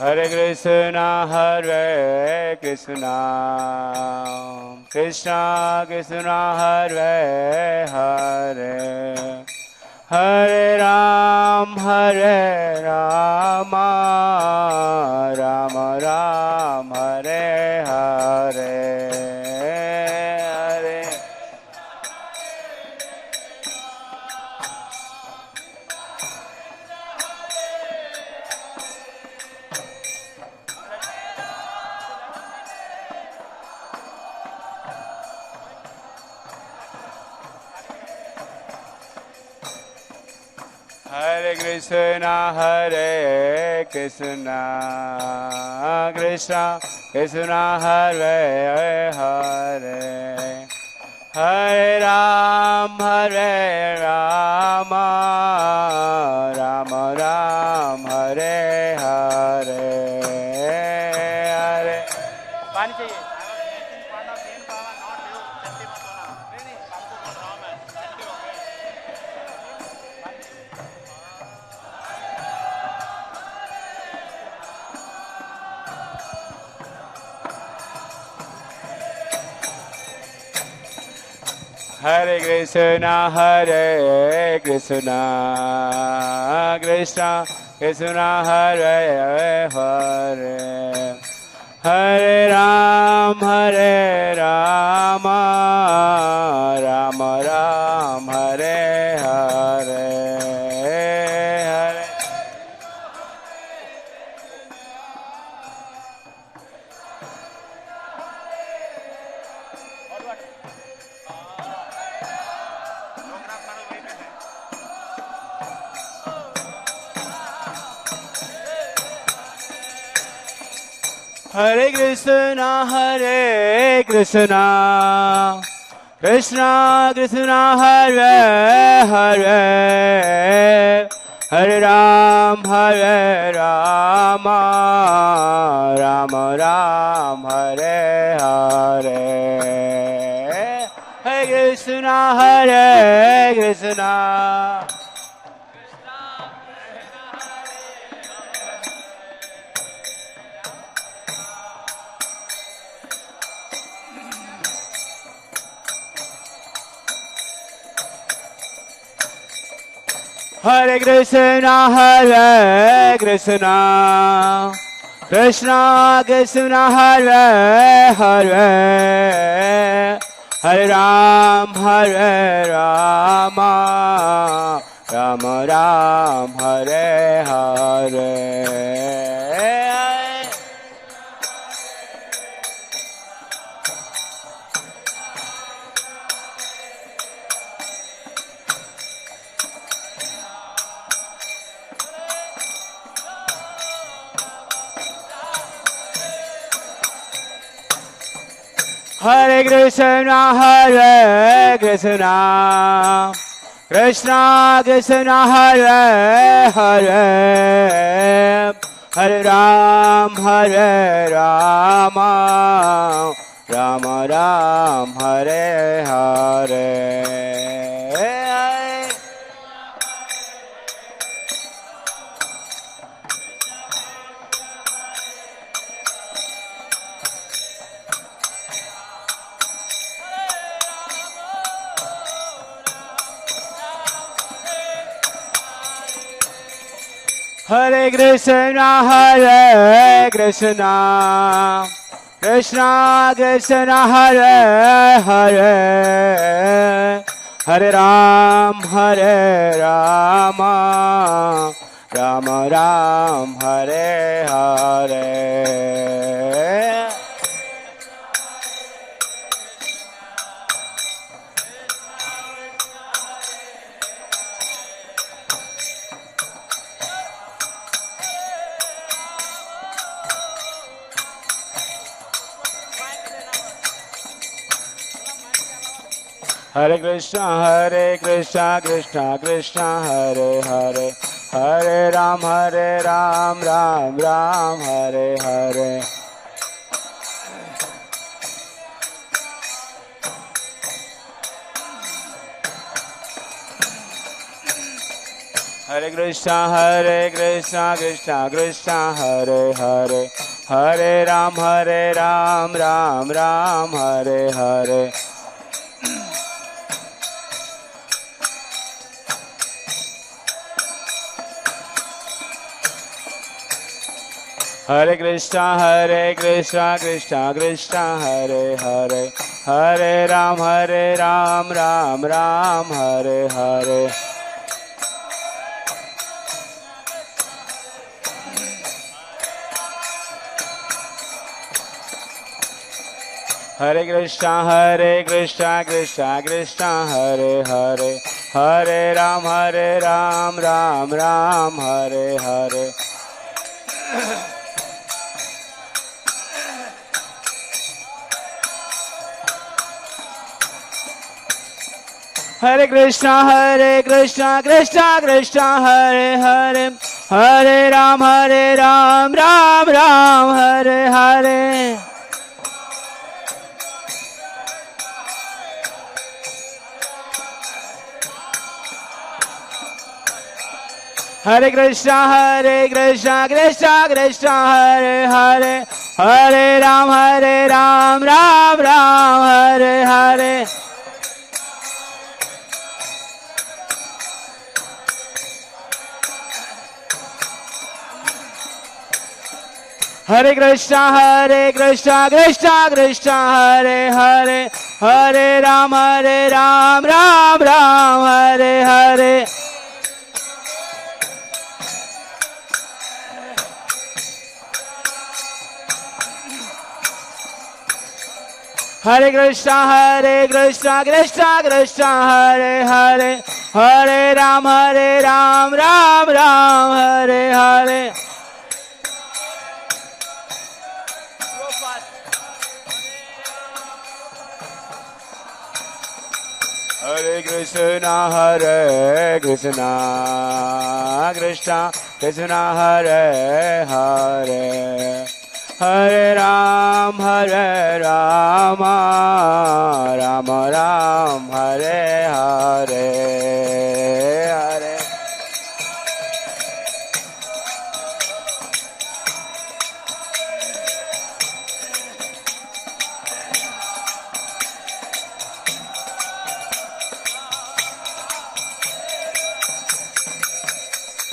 Hare Krishna, Hare Krishna, Krishna Krishna, Hare Hare, Hare Ram, Ram Ram, Hare Hare. Hare Krishna, Hare Krishna, Krishna Krishna, Hare Hare, Hare Ram, Ram Ram, Hare Hare. Hare पानी चाहिए Hare Krishna, Hare Krishna, Krishna Krishna, Hare Hare, Hare Ram, Ram Ram, Hare Hare. Hare Krishna, Hare Krishna, Krishna Krishna, Hare Hare, Hare Ram, Ram Ram, Hare Hare. Hare Krishna, Hare Krishna, Hare Krishna, Hare Krishna, Krishna Krishna, Hare Hare, Hare Ram, Ram Ram, Hare Hare. Hare Krishna, Hare Krishna, Krishna Krishna, Hare Hare, Hare Ram, Ram Ram, Hare Hare. Hare Krishna, Hare Krishna, Krishna Krishna, Hare Hare, Hare Ram, Ram Ram, Hare Hare. Hare Krishna, Krishna Krishna, Hare Hare, Hare Ram, Ram Ram, Hare Hare, Krishna Krishna Krishna Hare Hare Hare Ram Ram Ram Hare Hare Hare Krishna Krishna Krishna Hare Hare Hare Ram Ram Ram Hare Hare Hare Krishna Krishna Krishna Hare Hare Hare Ram Ram Ram Hare Hare Hare Krishna Krishna Krishna Hare Hare Hare Ram Ram Ram Hare Hare Hare Krishna Krishna Krishna Hare Hare Hare Ram Ram Ram Hare Hare Hare Krishna Krishna Krishna Hare Hare Hare Ram Ram Ram Hare Hare Hare Krishna Krishna Krishna Hare Hare Hare Ram Ram Ram Hare Hare Hare Krishna Krishna Krishna Hare Hare Hare Ram Ram Ram Hare Hare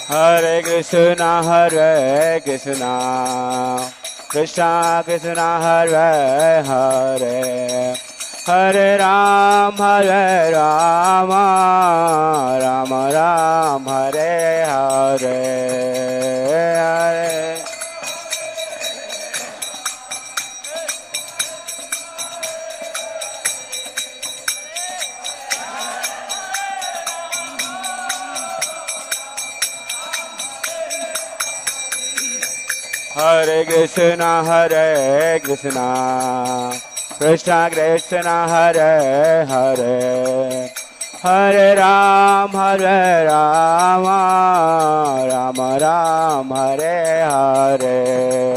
Hare Hare Krishna Krishna Krishna Hare Hare Hare Ram Ram Ram Hare Hare Hare Hare Krishna Krishna Krishna Hare Hare Hare Ram Ram Ram Hare Hare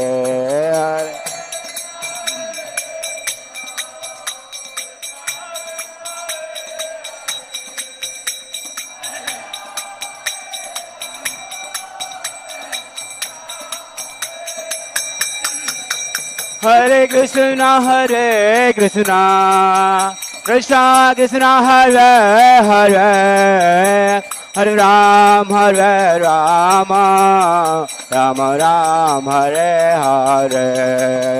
Hare Hare Krishna Krishna Krishna Hare Hare Hare Ram Ram Ram Hare Hare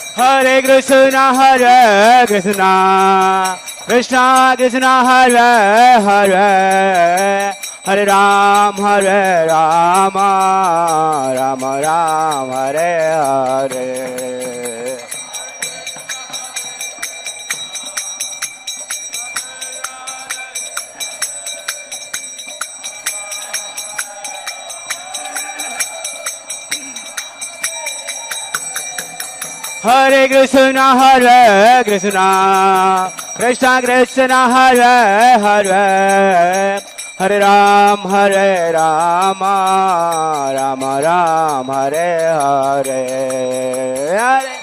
Hare Krishna Hare Krishna Krishna Krishna Hare Hare Hare Ram Ram Ram Hare Hare Hare Krishna Krishna Krishna Hare Hare Hare Ram, Ram Ram, Hare Hare, Hare.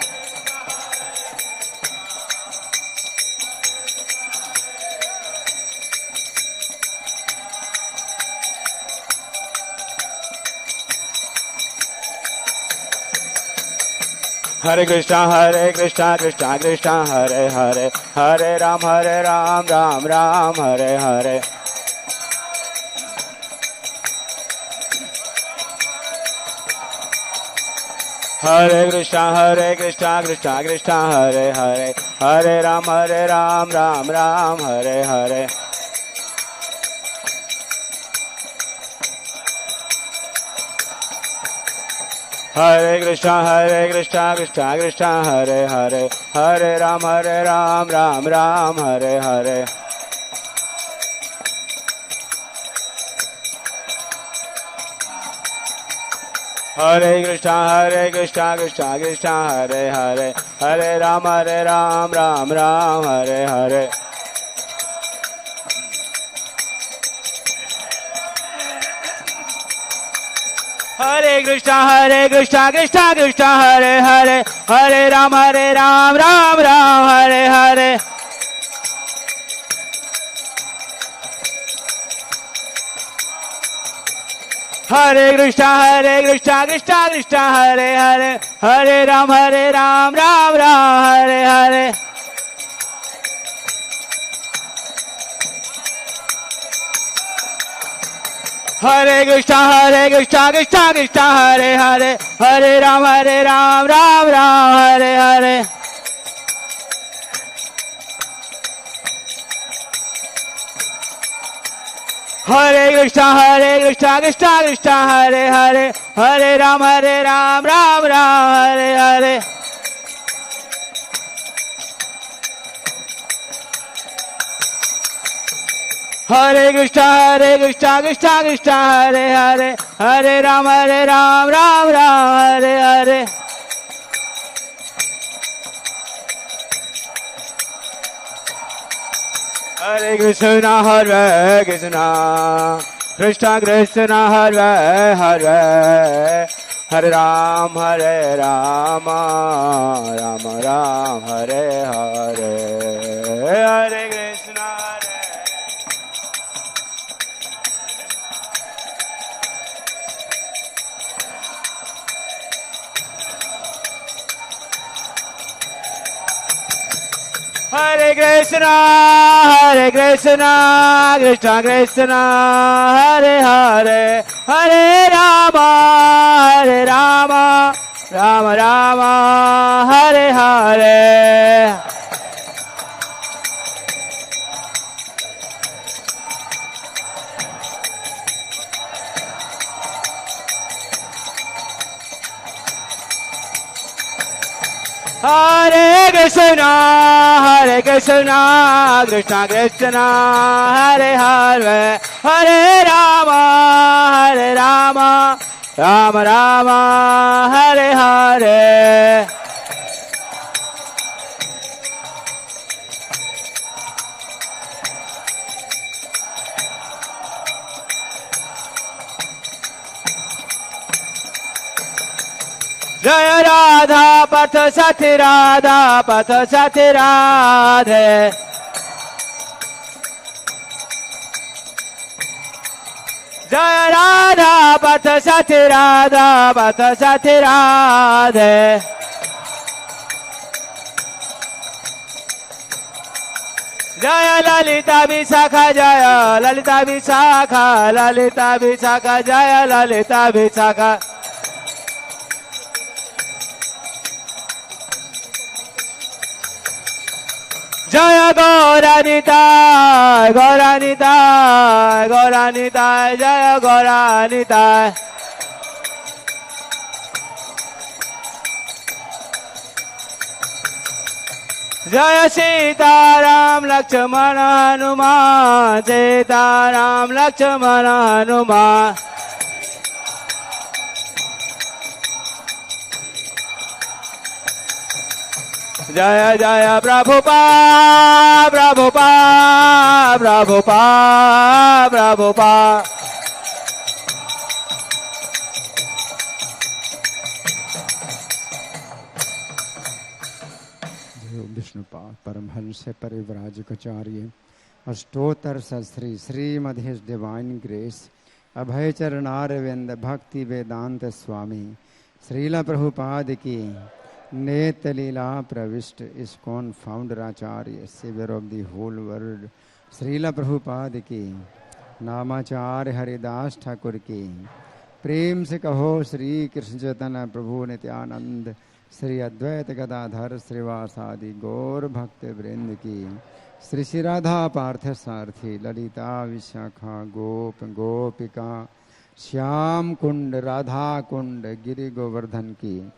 Hare Krishna, Krishna Krishna, Hare Hare, Hare Ram, Ram Ram, Hare Hare. Hare Krishna, Krishna Krishna, Hare Hare, Hare Ram, Ram Ram, Hare Hare. Hare Krishna, Krishna Hare Hare, Hare Ram, Ram Ram, Hare Hare. Hare Krishna, Krishna Hare Hare, Hare Ram, Ram Ram, Hare Hare. Hare Krishna, Krishna Hare Hare, Hare Ram, Ram Ram, Hare Hare. Hare Krishna, Krishna Hare Hare, Hare Ram, Ram Ram, Hare Hare. Hare Krishna, Krishna Hare Hare, Hare Ram, Ram Ram, Hare Hare. Hare Krishna, Krishna Hare Hare, Hare Ram, Ram Ram, Hare Hare. Hare Krishna, Krishna Hare Hare, Hare Ram, Ram Ram, Hare Hare. Hare Krishna, Krishna Krishna, Hare Hare, Hare Ram, Ram Ram, Hare Hare. Hare Krishna, Hare Krishna, Krishna Krishna, Hare Hare, Hare Rama, Rama Rama, Hare Hare. Hare Krishna, Krishna Krishna, Hare Hare, Hare Rama, Rama Rama, Hare Hare. Jaya Radha Patha Sati Radha Patha Sati Radhe. Jaya Radha Patha Sati Radha Patha Sati Radhe. Jaya Lalita Visakha, Jaya Lalita Visakha, Lalita Visakha, Jaya Lalita Visakha. Jaya Gauranitai, Gauranitai, Gauranitai, Jaya Gauranitai. Jaya Sita Ram Lakshmana Hanuman, Sita Ram Lakshmana Hanuman. जय जय प्रभुपाद प्रभुपाद प्रभुपाद प्रभुपाद। विष्णुपाद परमहंस परिव्राजकाचार्य अष्टोत्तर Shri Srimad his divine grace Abhay Charanaravinda Bhaktivedanta Swami Srila Prabhupada की नेत लीला प्रविष्ट ISKCON founder Acharya saviour of the whole world Srila Prabhupada की नामाचार्य हरिदास ठाकुर की प्रेम से कहो श्री कृष्ण चैतन्य प्रभु नित्यानंद श्री अद्वैत गदाधर श्रीवासादि गौर भक्त वृंद की श्री श्री राधा पार्थ सारथी ललिता विशाखा गोप गोपिका श्याम कुंड राधा कुंड गिरि गोवर्धन की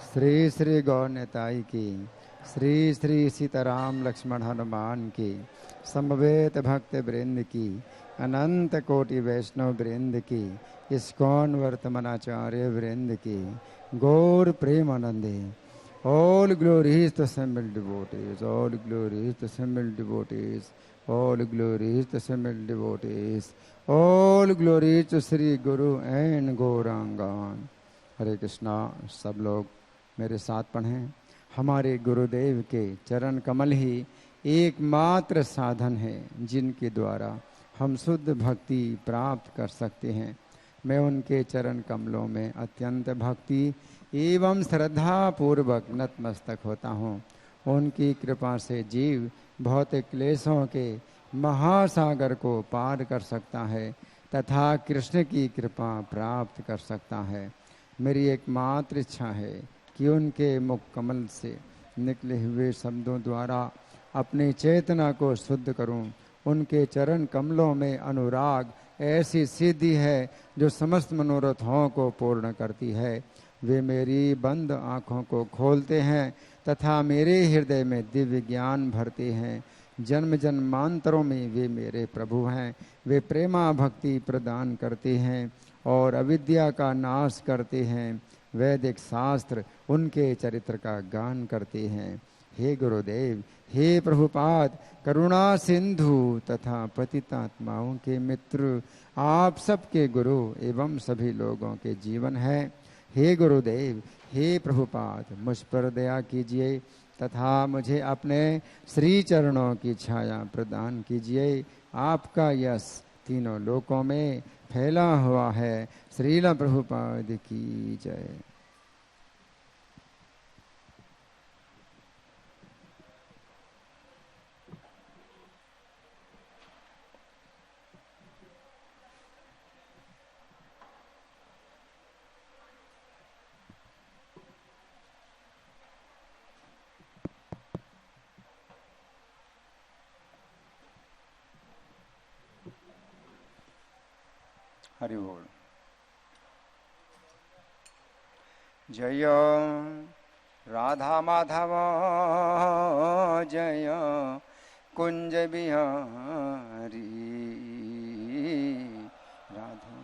श्री श्री गौरताई की श्री श्री सीताराम लक्ष्मण हनुमान की समवेत भक्त वृंद की अनंत कोटि वैष्णव वृंद की इस्कॉन वर्तमानाचार्य वृंद की गौर प्रेमानंदे all glories to assembled devotees, all glories to assembled devotees, all glories to assembled devotees, all glories to Sri Guru and Gaurangan। हरे कृष्णा। सब लोग मेरे साथ पढ़ें। हमारे गुरुदेव के चरण कमल ही एकमात्र साधन है जिनके द्वारा हम शुद्ध भक्ति प्राप्त कर सकते हैं। मैं उनके चरण कमलों में अत्यंत भक्ति एवं श्रद्धा पूर्वक नतमस्तक होता हूँ। उनकी कृपा से जीव भौतिक क्लेशों के महासागर को पार कर सकता है तथा कृष्ण की कृपा प्राप्त कर सकता है। मेरी एकमात्र इच्छा है कि उनके मुख कमल से निकले हुए शब्दों द्वारा अपनी चेतना को शुद्ध करूं। उनके चरण कमलों में अनुराग ऐसी सिद्धि है जो समस्त मनोरथों को पूर्ण करती है। वे मेरी बंद आँखों को खोलते हैं तथा मेरे हृदय में दिव्य ज्ञान भरते हैं। जन्म जन्मांतरों में वे मेरे प्रभु हैं। वे प्रेमा भक्ति प्रदान करते हैं और अविद्या का नाश करते हैं। वैदिक शास्त्र उनके चरित्र का गान करते हैं। हे गुरुदेव, हे प्रभुपाद, करुणा सिंधु तथा पतितात्माओं के मित्र, आप सबके गुरु एवं सभी लोगों के जीवन है। हे गुरुदेव, हे प्रभुपाद, मुझ पर दया कीजिए तथा मुझे अपने श्री चरणों की छाया प्रदान कीजिए। आपका यश तीनों लोकों में फैला हुआ है। श्रीला प्रभुपाद की जय। हरि बोल। जय राधा माधव जय कुंज बिहारी राधा।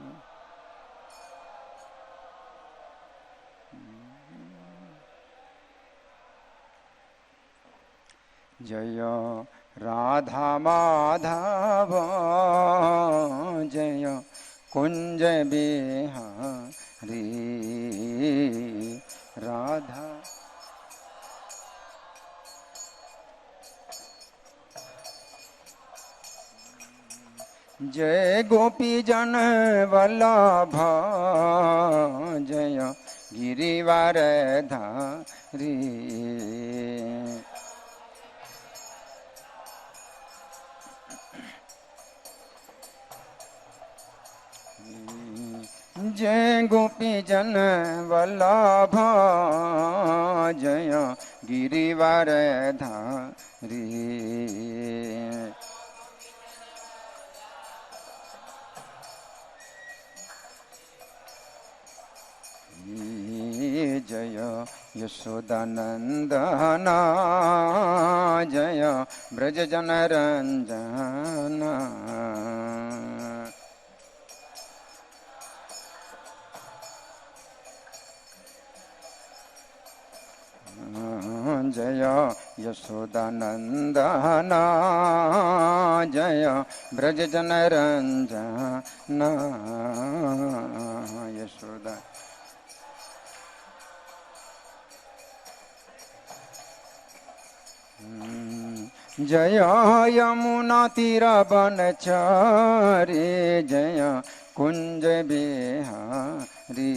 जय राधा माधव जय कुंज बिहारी राधा। जय गोपी जन वल्लभ जय गिरिवर धारी। जय गोपी जन वल्लभ जय गिरिवर धारी। जय यशोदानंदना जय ब्रज जन रंजना। जय यशोदानन्दना जय ब्रज जनरञ्जना यशोदा जय यमुना तीरवनचारी जय कुंज बिहारी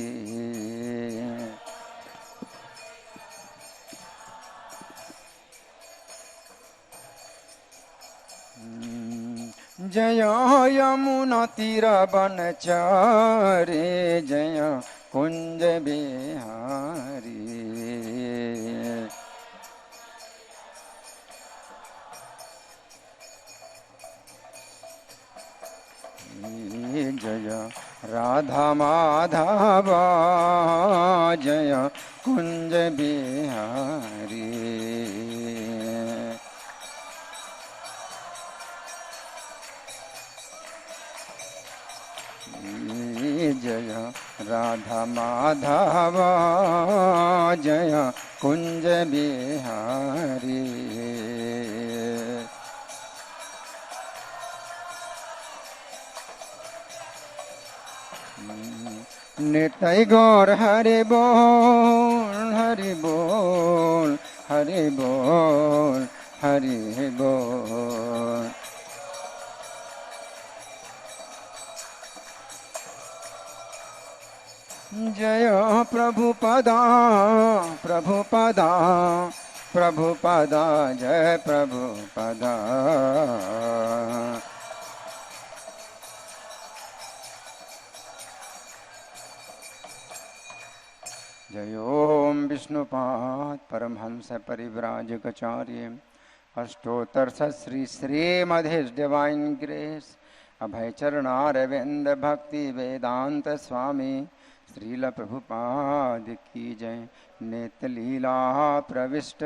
जय यमुना तीरवनचारी जय कुंज बिहारी जय राधा माधव जय कुंज बिहारी जय राधा माधव जय कुंज बिहारी निताई गौर हरि बोल हरि बोल हरि बोल हरि बोल जय प्रभुपदा प्रभुपदा प्रभुपदा जय प्रभुपदा जय ओम विष्णुपाद परमहंस परिव्राजकाचार्य अष्टोत्तर Shri Shrimad divine grace Abhay Charanaravinda Bhaktivedanta स्वामी श्रील प्रभुपाद की जय। नित्य लीला प्रविष्ट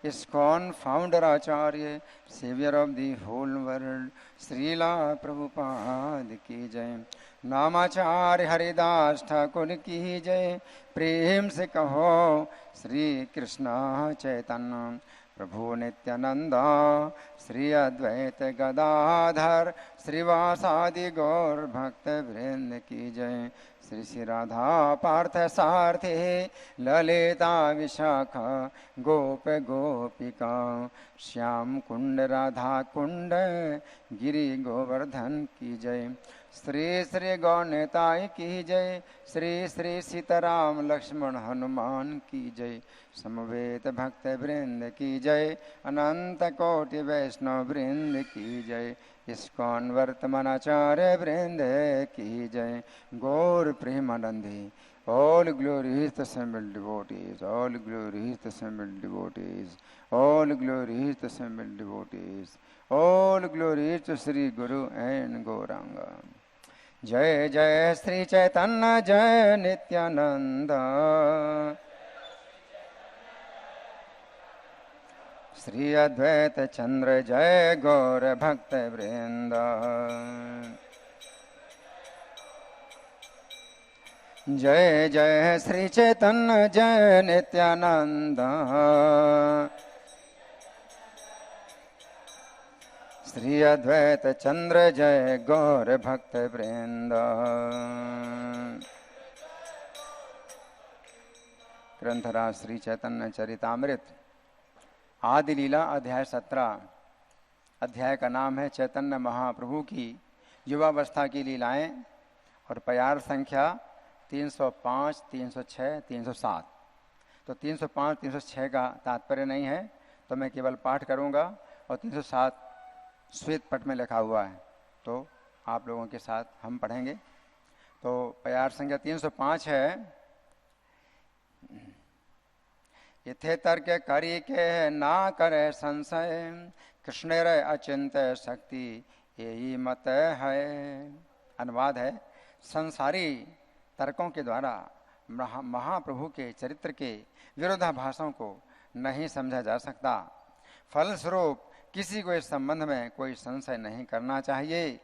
ISKCON founder Acharya saviour of the whole world Srila Prabhupada की जय। नामाचार्य हरिदास ठाकुर की जय। प्रेम से कहो श्री कृष्ण चैतन्य प्रभु नित्यानंदा श्री अद्वैत गदाधर श्रीवासादि गौर भक्त वृंद की जय। श्री श्री राधा पार्थ सारथी ललिता विशाखा गोप गोपिका श्याम कुंड राधा कुंड गिरि गोवर्धन की जय। श्री श्री गौरताई की जय। श्री श्री सीताराम लक्ष्मण हनुमान की जय। समवेत भक्त वृंद की जय। अनंत कोटि वैष्णव वृंद की जय। इस्कॉन वर्तमानाचार्य वृंद की जय। गौर Premanandi all glories to assembled devotees, all glories to assembled devotees, all glories to assembled devotees, all glories to Sri Guru and Gauranga. जय जय श्री चैतन्य जय नित्यानंद श्री अद्वैत चंद्र जय गौर भक्त वृंद। जय जय श्री चैतन्य जय नित्यानंद श्री अद्वैत चंद्र जय गौर भक्त वृंद। ग्रंथराज श्री चैतन्य चरितामृत आदि लीला अध्याय 17। अध्याय का नाम है चैतन्य महाप्रभु की युवावस्था की लीलाएं और प्यार संख्या 305, 306, 307। तो 305, 306 का तात्पर्य नहीं है तो मैं केवल पाठ करूंगा और 307 श्वेत पट में लिखा हुआ है तो आप लोगों के साथ हम पढ़ेंगे। तो प्यार संख्या 305 है। इथे तर्क करी के ना करे संशय कृष्णेर अचिंत शक्ति यही मत है। अनुवाद है, संसारी तर्कों के द्वारा महाप्रभु के चरित्र के विरोधाभासों को नहीं समझा जा सकता। फलस्वरूप किसी को इस संबंध में कोई संशय नहीं करना चाहिए।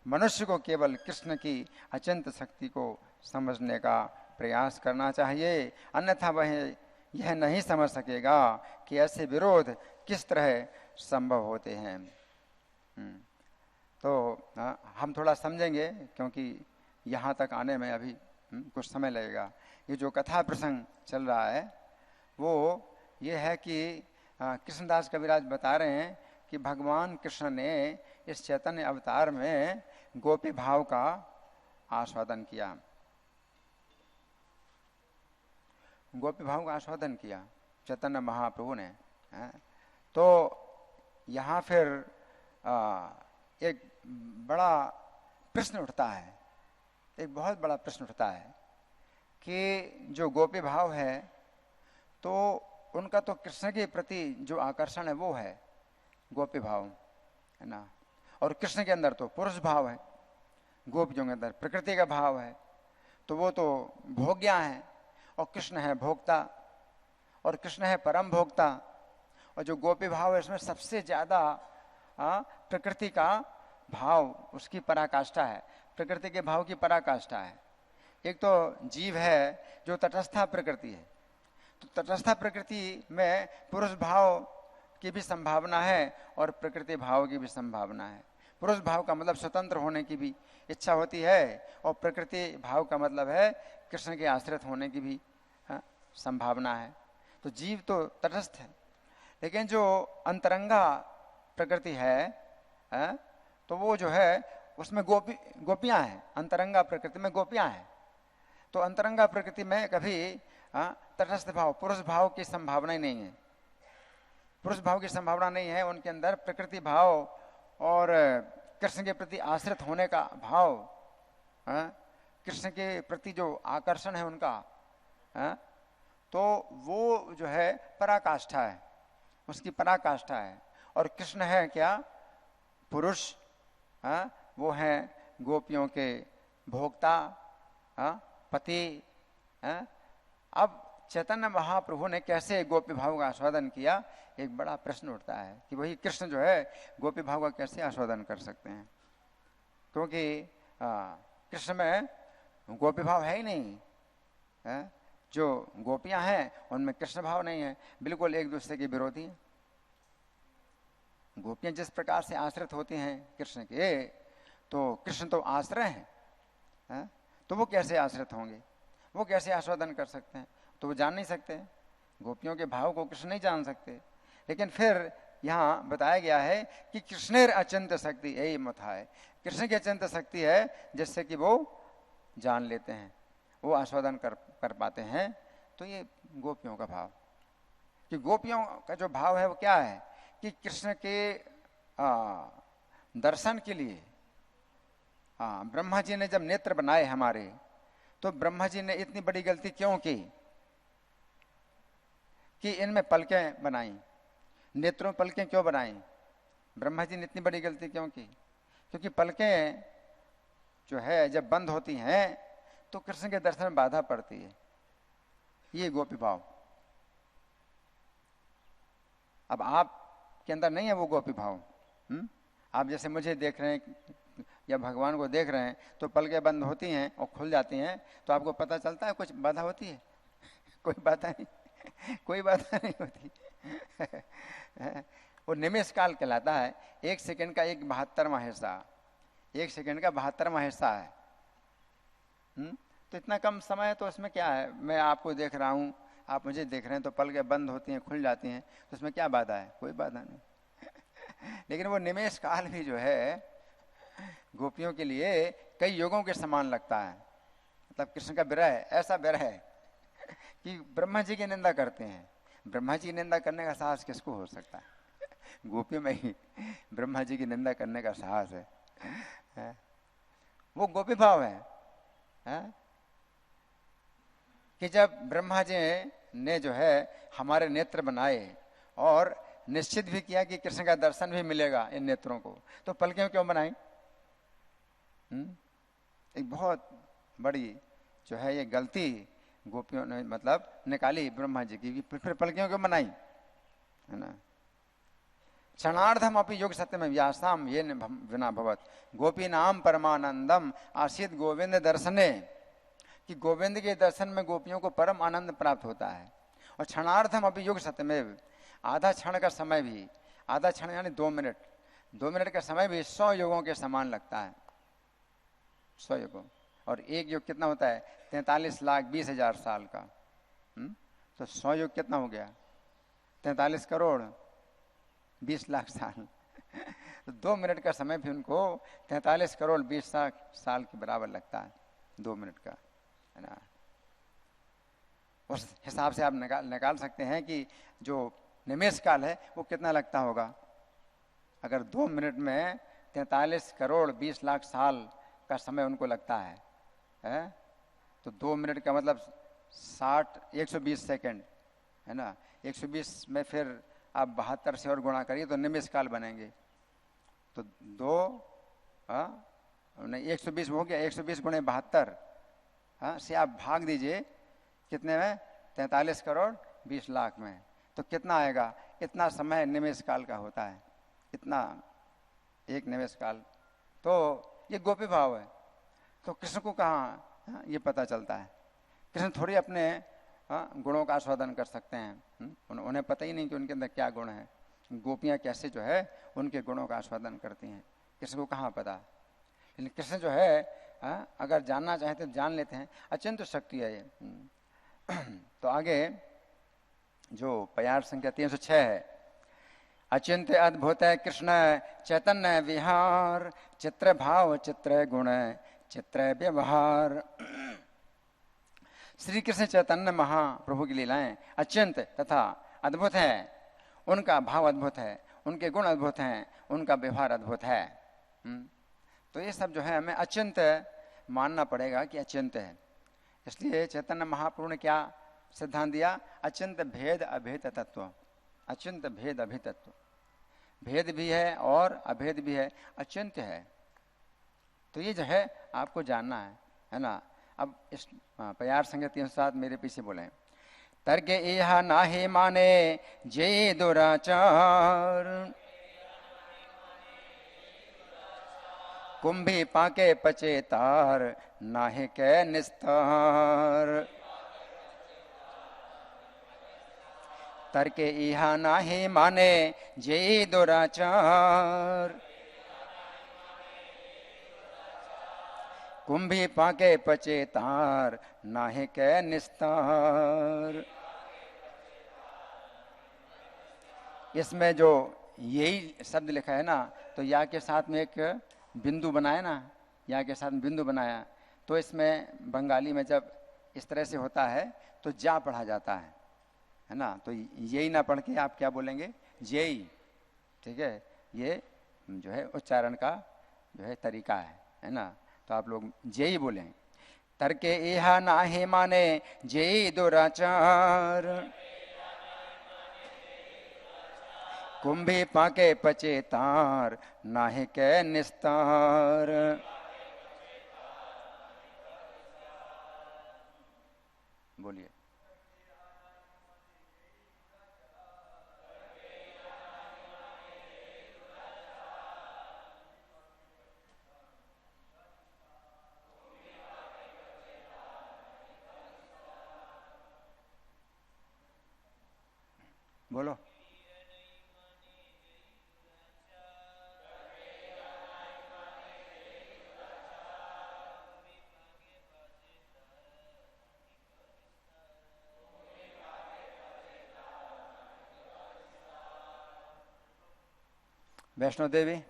मनुष्य को केवल कृष्ण की अचिंत शक्ति को समझने का प्रयास करना चाहिए, अन्यथा वह यह नहीं समझ सकेगा कि ऐसे विरोध किस तरह संभव होते हैं। तो हम थोड़ा समझेंगे, क्योंकि यहाँ तक आने में अभी कुछ समय लगेगा। ये जो कथा प्रसंग चल रहा है वो ये है कि कृष्णदास कविराज बता रहे हैं कि भगवान कृष्ण ने इस चैतन्य अवतार में गोपी भाव का आस्वादन किया, गोपी भाव का आस्वादन किया चैतन्य महाप्रभु ने। तो यहाँ फिर एक बड़ा प्रश्न उठता है, एक बहुत बड़ा प्रश्न उठता है कि जो गोपी भाव है तो उनका तो कृष्ण के प्रति जो आकर्षण है वो है गोपी भाव, है ना। और कृष्ण के अंदर तो पुरुष भाव है, गोपियों के अंदर प्रकृति का भाव है, तो वो तो भोग्या है और कृष्ण है भोक्ता, और कृष्ण है परम भोक्ता। और जो गोपी भाव है इसमें सबसे ज्यादा प्रकृति का भाव उसकी पराकाष्ठा है, प्रकृति के भाव की पराकाष्ठा है। एक तो जीव है जो तटस्था प्रकृति है, तो तटस्था प्रकृति में पुरुष भाव की भी संभावना है और प्रकृति भाव की भी संभावना है। पुरुष भाव का मतलब स्वतंत्र होने की भी इच्छा होती है और प्रकृति भाव का मतलब है कृष्ण के आश्रित होने की भी संभावना है। तो जीव तो तटस्थ है, लेकिन जो अंतरंगा प्रकृति है तो वो जो है उसमें गोपियां हैं, अंतरंगा प्रकृति में गोपियां हैं। तो अंतरंगा प्रकृति में कभी तटस्थ भाव पुरुष भाव की संभावना ही नहीं है, पुरुष भाव की संभावना नहीं है। उनके अंदर प्रकृति भाव और कृष्ण के प्रति आश्रित होने का भाव, कृष्ण के प्रति जो आकर्षण है उनका, तो वो जो है पराकाष्ठा है, उसकी पराकाष्ठा है। और कृष्ण है क्या? पुरुष, वो हैं गोपियों के भोक्ता, पति। अब चैतन्य महाप्रभु ने कैसे गोपी भाव का आस्वादन किया, एक बड़ा प्रश्न उठता है कि वही कृष्ण जो है गोपी भाव का कैसे आस्वादन कर सकते हैं, क्योंकि कृष्ण में गोपी भाव है ही नहीं। जो गोपियां हैं उनमें कृष्ण भाव नहीं है, बिल्कुल एक दूसरे के विरोधी हैं। गोपियां जिस प्रकार से आश्रित होती हैं कृष्ण के, तो कृष्ण तो आश्रय हैं, तो वो कैसे आश्रित होंगे, वो कैसे आस्वादन कर सकते हैं? तो वो जान नहीं सकते, गोपियों के भाव को कृष्ण नहीं जान सकते। लेकिन फिर यहाँ बताया गया है कि कृष्णेर अचिंत्य शक्ति, यही मत है, कृष्ण की अचिंत्य शक्ति है जिससे कि वो जान लेते हैं, वो आस्वादन कर पाते हैं। तो ये गोपियों का भाव, कि गोपियों का जो भाव है वो क्या है कि कृष्ण के दर्शन के लिए ब्रह्मा जी ने जब नेत्र बनाए हमारे, तो ब्रह्मा जी ने इतनी बड़ी गलती क्यों की कि इनमें पलकें बनाई, नेत्रों पलकें क्यों बनाई? ब्रह्मा जी ने इतनी बड़ी गलती क्यों की? क्योंकि पलकें जो है जब बंद होती हैं तो कृष्ण के दर्शन में बाधा पड़ती है। ये गोपी भाव। अब आपके अंदर नहीं है वो गोपी भाव। आप जैसे मुझे देख रहे हैं या भगवान को देख रहे हैं, तो पलकें बंद होती हैं और खुल जाती हैं, तो आपको पता चलता है कुछ बाधा होती है? कोई बाधा नहीं, कोई बाधा नहीं होती। वो निमेष काल कहलाता है, 1 सेकंड का 1/72वां हिस्सा, 1 सेकंड का 72वां हिस्सा है। तो इतना कम समय है, तो उसमें क्या है? मैं आपको देख रहा हूँ, आप मुझे देख रहे हैं, तो पलकें बंद होती हैं, खुल जाती हैं, तो उसमें क्या बाधा है? कोई बाधा नहीं। लेकिन वो निमेष काल भी जो है गोपियों के लिए कई युगों के समान लगता है। मतलब कृष्ण का विरह ऐसा विरह है कि ब्रह्मा जी की निंदा करते हैं। ब्रह्मा जी की निंदा करने का साहस किसको हो सकता है? गोपियों में ही ब्रह्मा जी की निंदा करने का साहस है। वो गोपी भाव है कि जब ब्रह्मा जी ने जो है हमारे नेत्र बनाए और निश्चित भी किया कि कृष्ण का दर्शन भी मिलेगा इन नेत्रों को, तो पलकें क्यों बनाई? एक बहुत बड़ी जो है ये गलती गोपियों ने मतलब निकाली ब्रह्मा जी की, फिर पलकियों क्यों बनाई, है ना। क्षणार्धम अपि योग सत्यम व्यासाम ये विना भवत गोपी नाम परमानंदम आसीत गोविंद दर्शने, कि गोविंद के दर्शन में गोपियों को परम आनंद प्राप्त होता है। और क्षणार्धम अपि योग सत्यमेव, आधा क्षण का समय भी, आधा क्षण यानी 2 मिनट, 2 मिनट का समय भी 100 युगों के समान लगता है, 100 युगों। और एक युग कितना होता है? 43,20,000 साल का। तो 100 युग कितना हो गया? 43 करोड़ 20 लाख साल। तो 2 मिनट का समय भी उनको 43 करोड़ 20 लाख साल के बराबर लगता है, 2 मिनट का, है ना। उस हिसाब से आप निकाल सकते हैं कि जो निमेष काल है वो कितना लगता होगा। अगर 2 मिनट में 43 करोड़ 20 लाख साल का समय उनको लगता है तो 2 मिनट का मतलब 120 सेकंड, है ना। 120 में फिर आप 72 से और गुणा करिए तो निमेष काल बनेंगे। तो 120 हो गया, 120 गुणे 72 से आप भाग दीजिए कितने में? 43 करोड़ 20 लाख में। तो कितना आएगा? इतना समय निमेष काल का होता है, इतना एक निमेष काल। तो ये गोपी भाव है। तो कृष्ण को कहाँ ये पता चलता है? कृष्ण थोड़ी अपने गुणों का आस्वादन कर सकते हैं, उन्हें पता ही नहीं कि उनके अंदर क्या गुण है। गोपियाँ कैसे जो है उनके गुणों का आस्वादन करती हैं, कृष्ण को कहाँ पता। लेकिन कृष्ण जो है अगर जानना चाहें तो जान लेते हैं, अचिंत्य शक्ति है ये। तो आगे जो प्यार संख्या 306 है, अचिंत्य अद्भुत है कृष्ण चैतन्य विहार, चित्र भाव चित्र गुण चित्र व्यवहार। श्री कृष्ण चैतन्य महाप्रभु की लीलाएं अचिंत्य तथा अद्भुत है, उनका भाव अद्भुत है, उनके गुण अद्भुत हैं, उनका व्यवहार अद्भुत है। तो ये सब जो है हमें अचिंत्य मानना पड़ेगा कि अचिंत्य है। इसलिए चैतन्य महाप्रभु ने क्या सिद्धांत दिया? अचिंत्य भेद अभेद तत्व। अचिंत्य भेद अभेद तत्व, भेद भी है और अभेद भी है, अचिंत्य है। तो ये जो है आपको जानना है ना। अब इस प्यार संख्या 307 मेरे पीछे बोले, तर्क यह नाहि माने जय दुराचार, कुंभी पाके पचे तार नाहे के निस्तार। तर्क इहा नाहे माने जे दुराचार, कुंभी पाके पचे तार नाहे के निस्तार। इसमें जो यही शब्द लिखा है ना, तो या के साथ में एक बिंदु बनाया ना, या के साथ में बिंदु बनाया, तो इसमें बंगाली में जब इस तरह से होता है तो जा पढ़ा जाता है ना। तो यही ना पढ़ के आप क्या बोलेंगे? जेई। ठीक है, ये जो है उच्चारण का जो है तरीका है ना। तो आप लोग जेई बोलें। तर्के इहा नाहे माने जेई दुराचार, कुंभी पाके पचे तार नाहे के निस्तार। बोलिए। बोलो। वैष्णो देवी।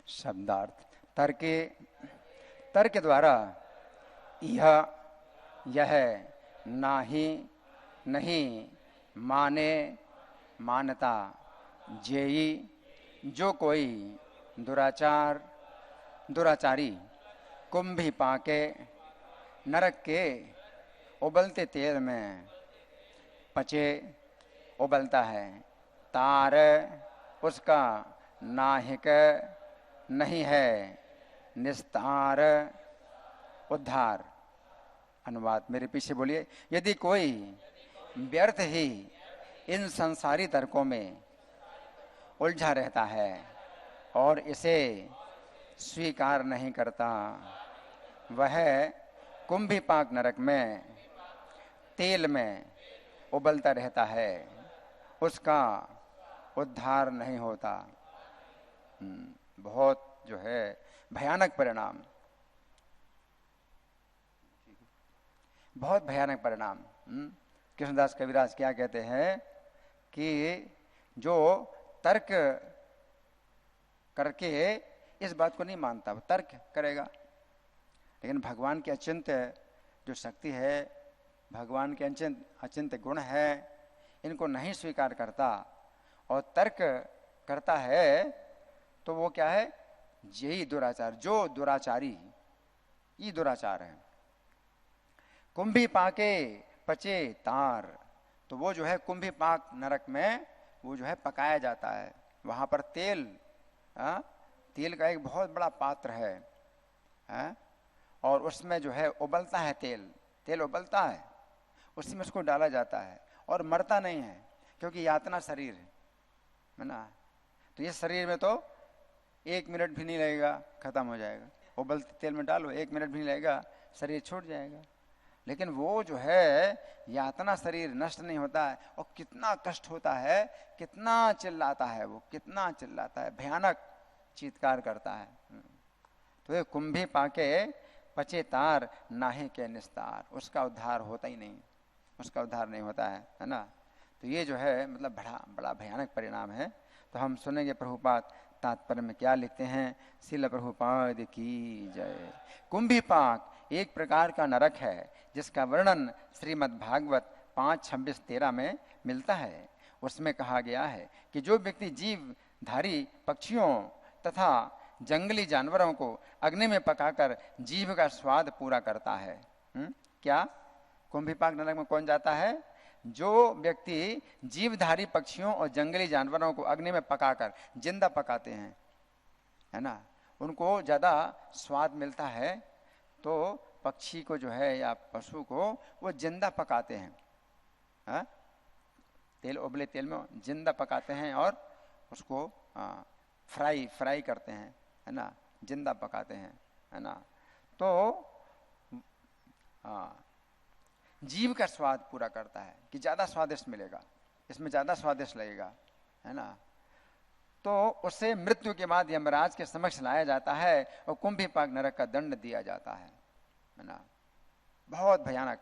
शब्दार्थ। तर्क द्वारा यह नाही नहीं माने मानता जेई जो कोई दुराचारी कुंभी पाके नरक के उबलते तेल में पचे उबलता है, तार उसका नाहिक नहीं है निस्तार उद्धार। अनुवाद मेरे पीछे बोलिए। यदि कोई व्यर्थ ही इन संसारी तर्कों में उलझा रहता है और इसे स्वीकार नहीं करता, वह कुंभीपाक नरक में तेल में उबलता रहता है, उसका उद्धार नहीं होता। बहुत जो है भयानक परिणाम, बहुत भयानक परिणाम। कृष्णदास कविराज क्या कहते हैं कि जो तर्क करके इस बात को नहीं मानता, वो तर्क करेगा, लेकिन भगवान की अचिंत्य जो शक्ति है, भगवान के अचिंत्य गुण है, इनको नहीं स्वीकार करता और तर्क करता है, तो वो क्या है? यही दुराचार, जो दुराचारी, ये दुराचार है। कुंभी पाके पचे तार, तो वो जो है कुंभी पाक नरक में वो जो है पकाया जाता है। वहां पर तेल, तेल का एक बहुत बड़ा पात्र है, और उसमें जो है उबलता है तेल उबलता है, उसी में उसको डाला जाता है और मरता नहीं है, क्योंकि यातना शरीर है ना। तो ये शरीर में तो 1 मिनट भी नहीं लगेगा, खत्म हो जाएगा। उबलते तेल में डालो, 1 मिनट भी नहीं लगेगा, शरीर छूट जाएगा। लेकिन वो जो है यातना शरीर नष्ट नहीं होता है, और कितना कष्ट होता है, कितना चिल्लाता है वो, कितना चिल्लाता है, भयानक चीत्कार करता है। तो ये कुंभी पाके पचे तार नाहे के निस्तार, उसका उद्धार होता ही नहीं, उसका उद्धार नहीं होता है ना। तो ये जो है मतलब बड़ा भयानक परिणाम है। तो हम सुनेंगे प्रभुपाद तात्पर्य में क्या लिखते हैं। श्रील प्रभुपाद की जय। कुंभी पाक एक प्रकार का नरक है जिसका वर्णन श्रीमद् भागवत 5:26-13 में मिलता है। उसमें कहा गया है कि जो व्यक्ति जीवधारी पक्षियों तथा जंगली जानवरों को अग्नि में पकाकर जीभ का स्वाद पूरा करता है। क्या कुंभीपाक नरक में कौन जाता है? जो व्यक्ति जीवधारी पक्षियों और जंगली जानवरों को अग्नि में पकाकर, जिंदा पकाते हैं, है ना, उनको ज्यादा स्वाद मिलता है। तो पक्षी को जो है या पशु को वो जिंदा पकाते हैं, तेल, उबले तेल में जिंदा पकाते हैं और उसको फ्राई करते हैं, है ना, जिंदा पकाते हैं, है ना। तो जीव का स्वाद पूरा करता है कि ज्यादा स्वादिष्ट मिलेगा, इसमें ज्यादा स्वादिष्ट लगेगा, है ना। तो उससे मृत्यु के बाद यमराज के समक्ष लाया जाता है और कुंभीपाक नरक का दंड दिया जाता है ना। बहुत भयानक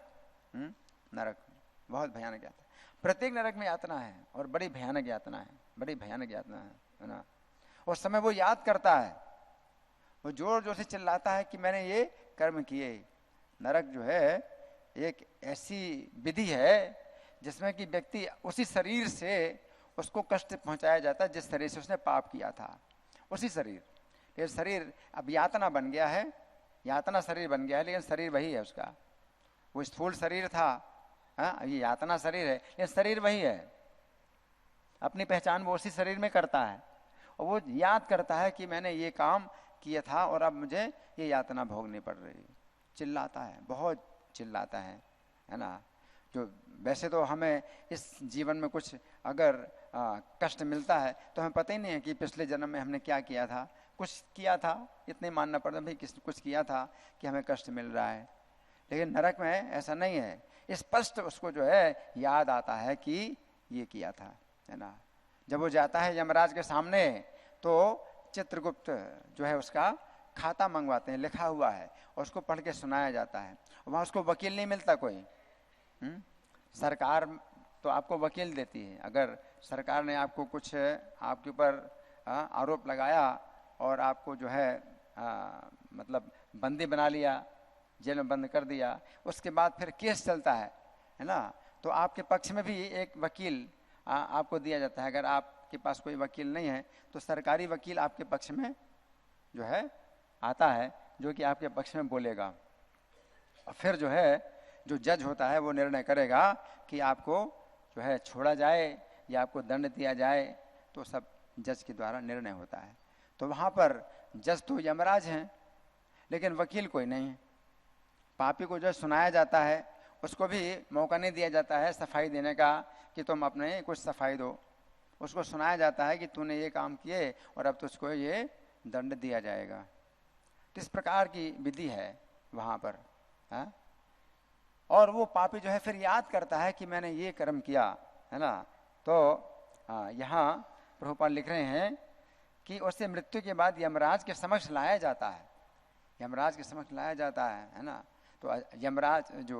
नरक, बहुत भयानक यातना। प्रत्येक नरक में यातना है और बड़ी भयानक यातना है, बड़ी भयानक यातना है ना। उस समय वो याद करता है, वो जोर जोर से चिल्लाता है कि मैंने ये कर्म किए। नरक जो है एक ऐसी विधि है जिसमें कि व्यक्ति उसी शरीर से उसको कष्ट पहुंचाया जाता है जिस शरीर से उसने पाप किया था, उसी शरीर। ये शरीर अब यातना बन गया है, यातना शरीर बन गया है, लेकिन शरीर वही है उसका। वो स्थूल शरीर था, ये यातना शरीर है, ये शरीर वही है। अपनी पहचान वो उसी शरीर में करता है और वो याद करता है कि मैंने ये काम किया था और अब मुझे ये यातना भोगनी पड़ रही है। चिल्लाता है, बहुत चिल्लाता है ना। जो वैसे तो हमें इस जीवन में कुछ अगर कष्ट मिलता है तो हमें पता ही नहीं है कि पिछले जन्म में हमने क्या किया था, कुछ किया था, इतने मानना पड़ता भाई कुछ किया था कि हमें कष्ट मिल रहा है। लेकिन नरक में ऐसा नहीं है, स्पष्ट उसको जो है याद आता है कि ये किया था, है ना। जब वो जाता है यमराज के सामने तो चित्रगुप्त जो है उसका खाता मंगवाते हैं, लिखा हुआ है, और उसको पढ़ के सुनाया जाता है। वहां उसको वकील नहीं मिलता कोई। सरकार तो आपको वकील देती है। अगर सरकार ने आपको कुछ आपके ऊपर आरोप लगाया और आपको जो है मतलब बंदी बना लिया, जेल में बंद कर दिया, उसके बाद फिर केस चलता है ना। तो आपके पक्ष में भी एक वकील आपको दिया जाता है। अगर आपके पास कोई वकील नहीं है तो सरकारी वकील आपके पक्ष में जो है आता है, जो कि आपके पक्ष में बोलेगा। और फिर जो है जो जज होता है वो निर्णय करेगा कि आपको जो है छोड़ा जाए या आपको दंड दिया जाए। तो सब जज के द्वारा निर्णय होता है। तो वहाँ पर जज तो यमराज हैं, लेकिन वकील कोई नहीं है। पापी को जो सुनाया जाता है उसको भी मौका नहीं दिया जाता है सफाई देने का कि तुम अपने कुछ सफाई दो। उसको सुनाया जाता है कि तूने ये काम किए और अब तुझको ये दंड दिया जाएगा। तो इस प्रकार की विधि है वहाँ पर, है? और वो पापी जो है फिर याद करता है कि मैंने ये कर्म किया, है ना। तो यहाँ प्रभुपाद लिख रहे हैं कि उसे मृत्यु के बाद यमराज के समक्ष लाया जाता है, यमराज के समक्ष लाया जाता है ना। तो यमराज जो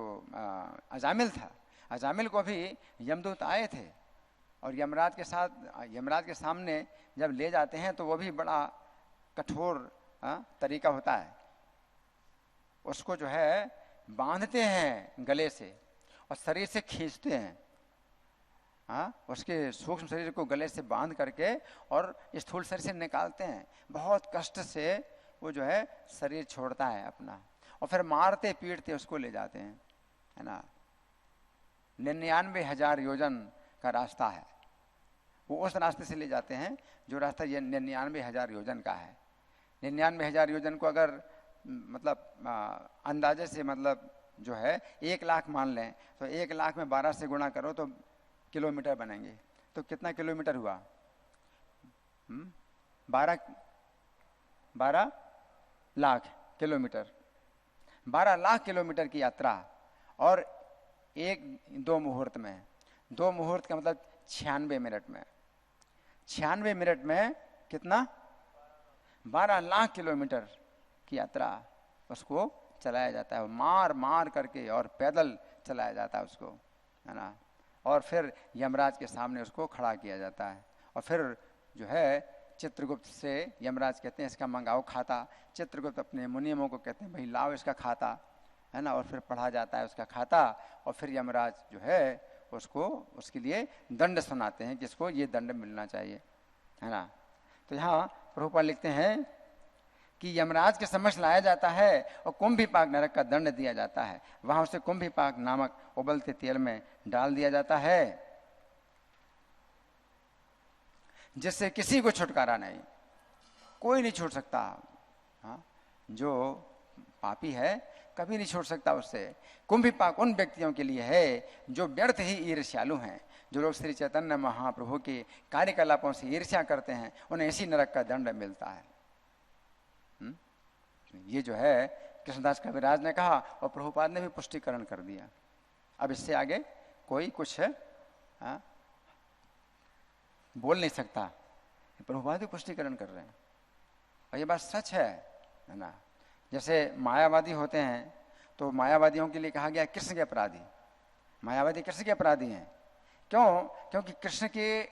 अजामिल था, अजामिल को भी यमदूत आए थे और यमराज के साथ, यमराज के सामने जब ले जाते हैं तो वो भी बड़ा कठोर तरीका होता है। उसको जो है बांधते हैं गले से और शरीर से खींचते हैं, उसके सूक्ष्म शरीर को गले से बांध करके और स्थूल शरीर से निकालते हैं। बहुत कष्ट से वो जो है शरीर छोड़ता है अपना और फिर मारते पीटते उसको ले जाते हैं, है ना। 99,000 योजन का रास्ता है, वो उस रास्ते से ले जाते हैं जो रास्ता ये 99,000 योजन का है। 99,000 योजन को अगर मतलब अंदाजे से मतलब जो है 1 लाख मान लें तो 1 लाख में 12 से गुणा करो तो किलोमीटर बनेंगे। तो कितना किलोमीटर हुआ? 12 लाख किलोमीटर, 12 लाख किलोमीटर की यात्रा और 1-2 मुहूर्त में, 2 मुहूर्त का मतलब 96 मिनट में, 96 मिनट में कितना? 12 लाख किलोमीटर की यात्रा उसको चलाया जाता है, मार मार करके और पैदल चलाया जाता है उसको, है ना। और फिर यमराज के सामने उसको खड़ा किया जाता है और फिर जो है चित्रगुप्त से यमराज कहते हैं इसका मंगाओ खाता। चित्रगुप्त अपने मुनियों को कहते हैं भाई लाओ इसका खाता, है ना। और फिर पढ़ा जाता है उसका खाता और फिर यमराज जो है उसको उसके लिए दंड सुनाते हैं कि इसको ये दंड मिलना चाहिए, है ना। तो यहाँ प्रभुपाद लिखते हैं कि यमराज के समक्ष लाया जाता है और कुंभीपाक नरक का दंड दिया जाता है। वहां उसे कुंभीपाक नामक उबलते तेल में डाल दिया जाता है जिससे किसी को छुटकारा नहीं, कोई नहीं छूट सकता। हाँ, जो पापी है कभी नहीं छूट सकता उससे। कुंभीपाक उन व्यक्तियों के लिए है जो व्यर्थ ही ईर्ष्यालु हैं, जो लोग श्री चैतन्य महाप्रभु के कार्यकलापों से ईर्ष्या करते हैं, उन्हें इसी नरक का दंड मिलता है। ये जो है कृष्णदास कविराज ने कहा और प्रभुपाद ने भी पुष्टिकरण कर दिया। अब इससे आगे कोई कुछ बोल नहीं सकता, प्रभुपाद भी पुष्टिकरण कर रहे हैं और ये बात सच है ना। जैसे मायावादी होते हैं तो मायावादियों के लिए कहा गया कृष्ण के अपराधी, मायावादी कृष्ण के अपराधी हैं। क्यों? क्योंकि कृष्ण के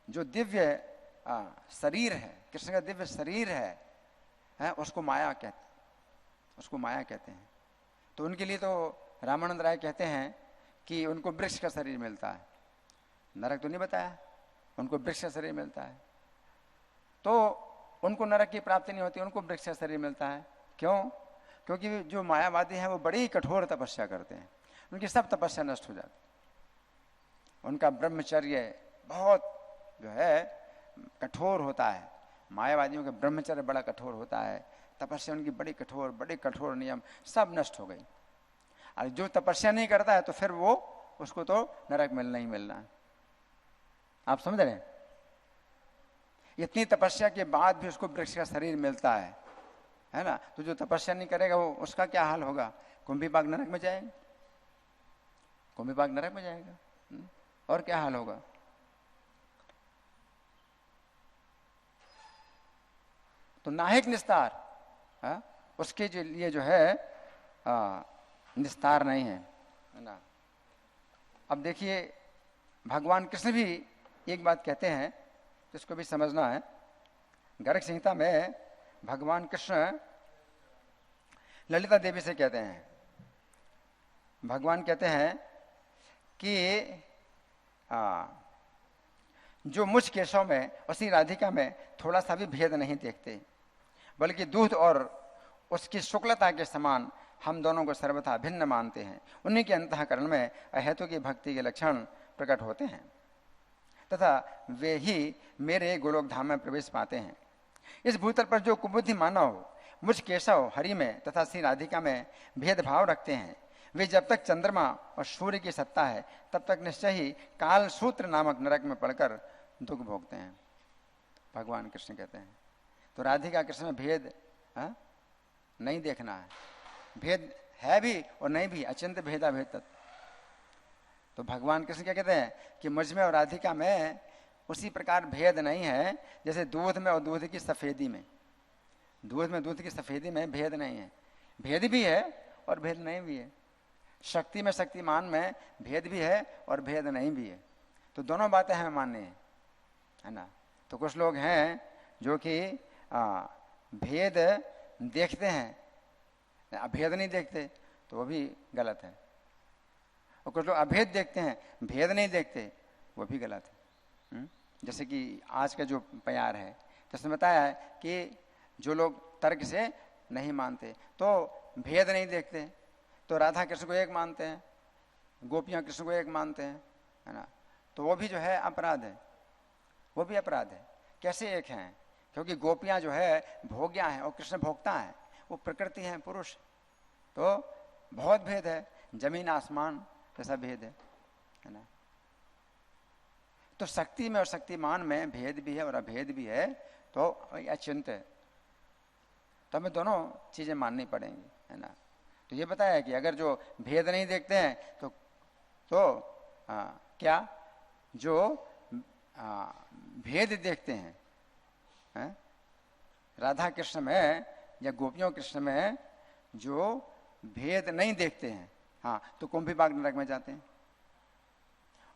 जो दिव्य शरीर है, कृष्ण का दिव्य शरीर है उसको माया कहते हैं। तो उनके लिए तो रामानंद राय कहते हैं कि उनको वृक्ष का शरीर मिलता है। नरक तो नहीं बताया, उनको वृक्ष का शरीर मिलता है। तो उनको नरक की प्राप्ति नहीं होती, उनको वृक्ष का शरीर मिलता है। क्यों? क्योंकि जो मायावादी हैं वो बड़ी कठोर तपस्या करते हैं, उनकी सब तपस्या नष्ट हो जाती। उनका ब्रह्मचर्य बहुत जो है कठोर होता है। मायावादियों का ब्रह्मचर्य बड़ा कठोर होता है, तपस्या उनकी बड़ी कठोर नियम सब नष्ट हो गई। और जो तपस्या नहीं करता है तो फिर वो उसको तो नरक मिलना ही मिलना है। आप समझ रहे हैं? इतनी तपस्या के बाद भी उसको वृक्ष का शरीर मिलता है ना। तो जो तपस्या नहीं करेगा वो उसका क्या हाल होगा? कुंभीपाक नरक में जाएगा, कुंभीपाक नरक में जाएगा। और क्या हाल होगा? तो नाहिक निस्तार उसके लिए जो है निस्तार नहीं है ना। अब देखिए भगवान कृष्ण भी एक बात कहते हैं जिसको भी समझना है। गर्ग संहिता में भगवान कृष्ण ललिता देवी से कहते हैं, भगवान कहते हैं कि जो मुझ केशव में उसी राधिका में थोड़ा सा भी भेद नहीं देखते, बल्कि दूध और उसकी शुक्लता के समान हम दोनों को सर्वथा भिन्न मानते हैं। उन्हीं के अंतःकरण में अहेतु की भक्ति के लक्षण प्रकट होते हैं तथा वे ही मेरे गोलोक धाम में प्रवेश पाते हैं। इस भूतल पर जो कुबुद्धि मानव मुझ केशव हरि में तथा श्री राधिका में भेदभाव रखते हैं। वे जब तक चंद्रमा और सूर्य की सत्ता है तब तक निश्चय ही काल सूत्र नामक नरक में पड़कर दुख भोगते हैं। भगवान कृष्ण कहते हैं तो राधिका कृष्ण में भेद नहीं देखना है। भेद है भी और नहीं भी, अचिंत भेदा भेद तत्व। तो भगवान कृष्ण क्या कहते हैं कि मुझ में और राधिका में उसी प्रकार भेद नहीं है जैसे दूध में और दूध की सफेदी में। दूध में दूध की सफेदी में भेद नहीं है, भेद भी है और भेद नहीं भी है। शक्ति में शक्तिमान में भेद भी है और भेद नहीं भी है। तो दोनों बातें हमें माननी है ना। तो कुछ लोग हैं जो कि भेद देखते हैं, अभेद नहीं देखते, तो वो भी गलत है। और कुछ लोग अभेद देखते हैं, भेद नहीं देखते, वो भी गलत है। जैसे कि आज का जो प्यार है, तो उसने बताया है कि जो लोग तर्क से नहीं मानते तो भेद नहीं देखते, तो राधा कृष्ण को एक मानते हैं, गोपियाँ कृष्ण को एक मानते हैं, है ना। तो वो भी जो है अपराध है, वो भी अपराध है। कैसे एक हैं? क्योंकि गोपियाँ जो है भोग्या हैं और कृष्ण भोक्ता है, वो प्रकृति है, पुरुष। तो बहुत भेद है, जमीन आसमान जैसा भेद है ना। तो शक्ति में और शक्तिमान में भेद भी है और अभेद भी है, तो अचिंत है। तो हमें दोनों चीजें माननी पड़ेंगी, है ना। तो ये बताया कि अगर जो भेद नहीं देखते हैं तो क्या जो भेद देखते हैं, राधा कृष्ण में या गोपियों कृष्ण में जो भेद नहीं देखते हैं, हाँ, तो कुंभीपाक नरक में जाते हैं।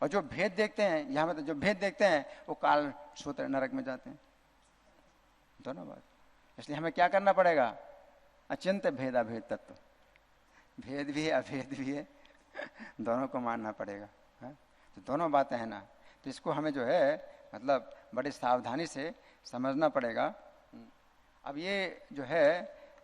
और जो भेद देखते हैं, यहाँ मतलब जो भेद देखते हैं वो काल सूत्र नरक में जाते हैं। दोनों बात। इसलिए हमें क्या करना पड़ेगा? अचिंत भेद अभेद तत्व, भेद भी है अभेद भी है, दोनों को मानना पड़ेगा, है? तो दोनों बातें हैं ना। तो इसको हमें जो है मतलब बड़ी सावधानी से समझना पड़ेगा। अब ये जो है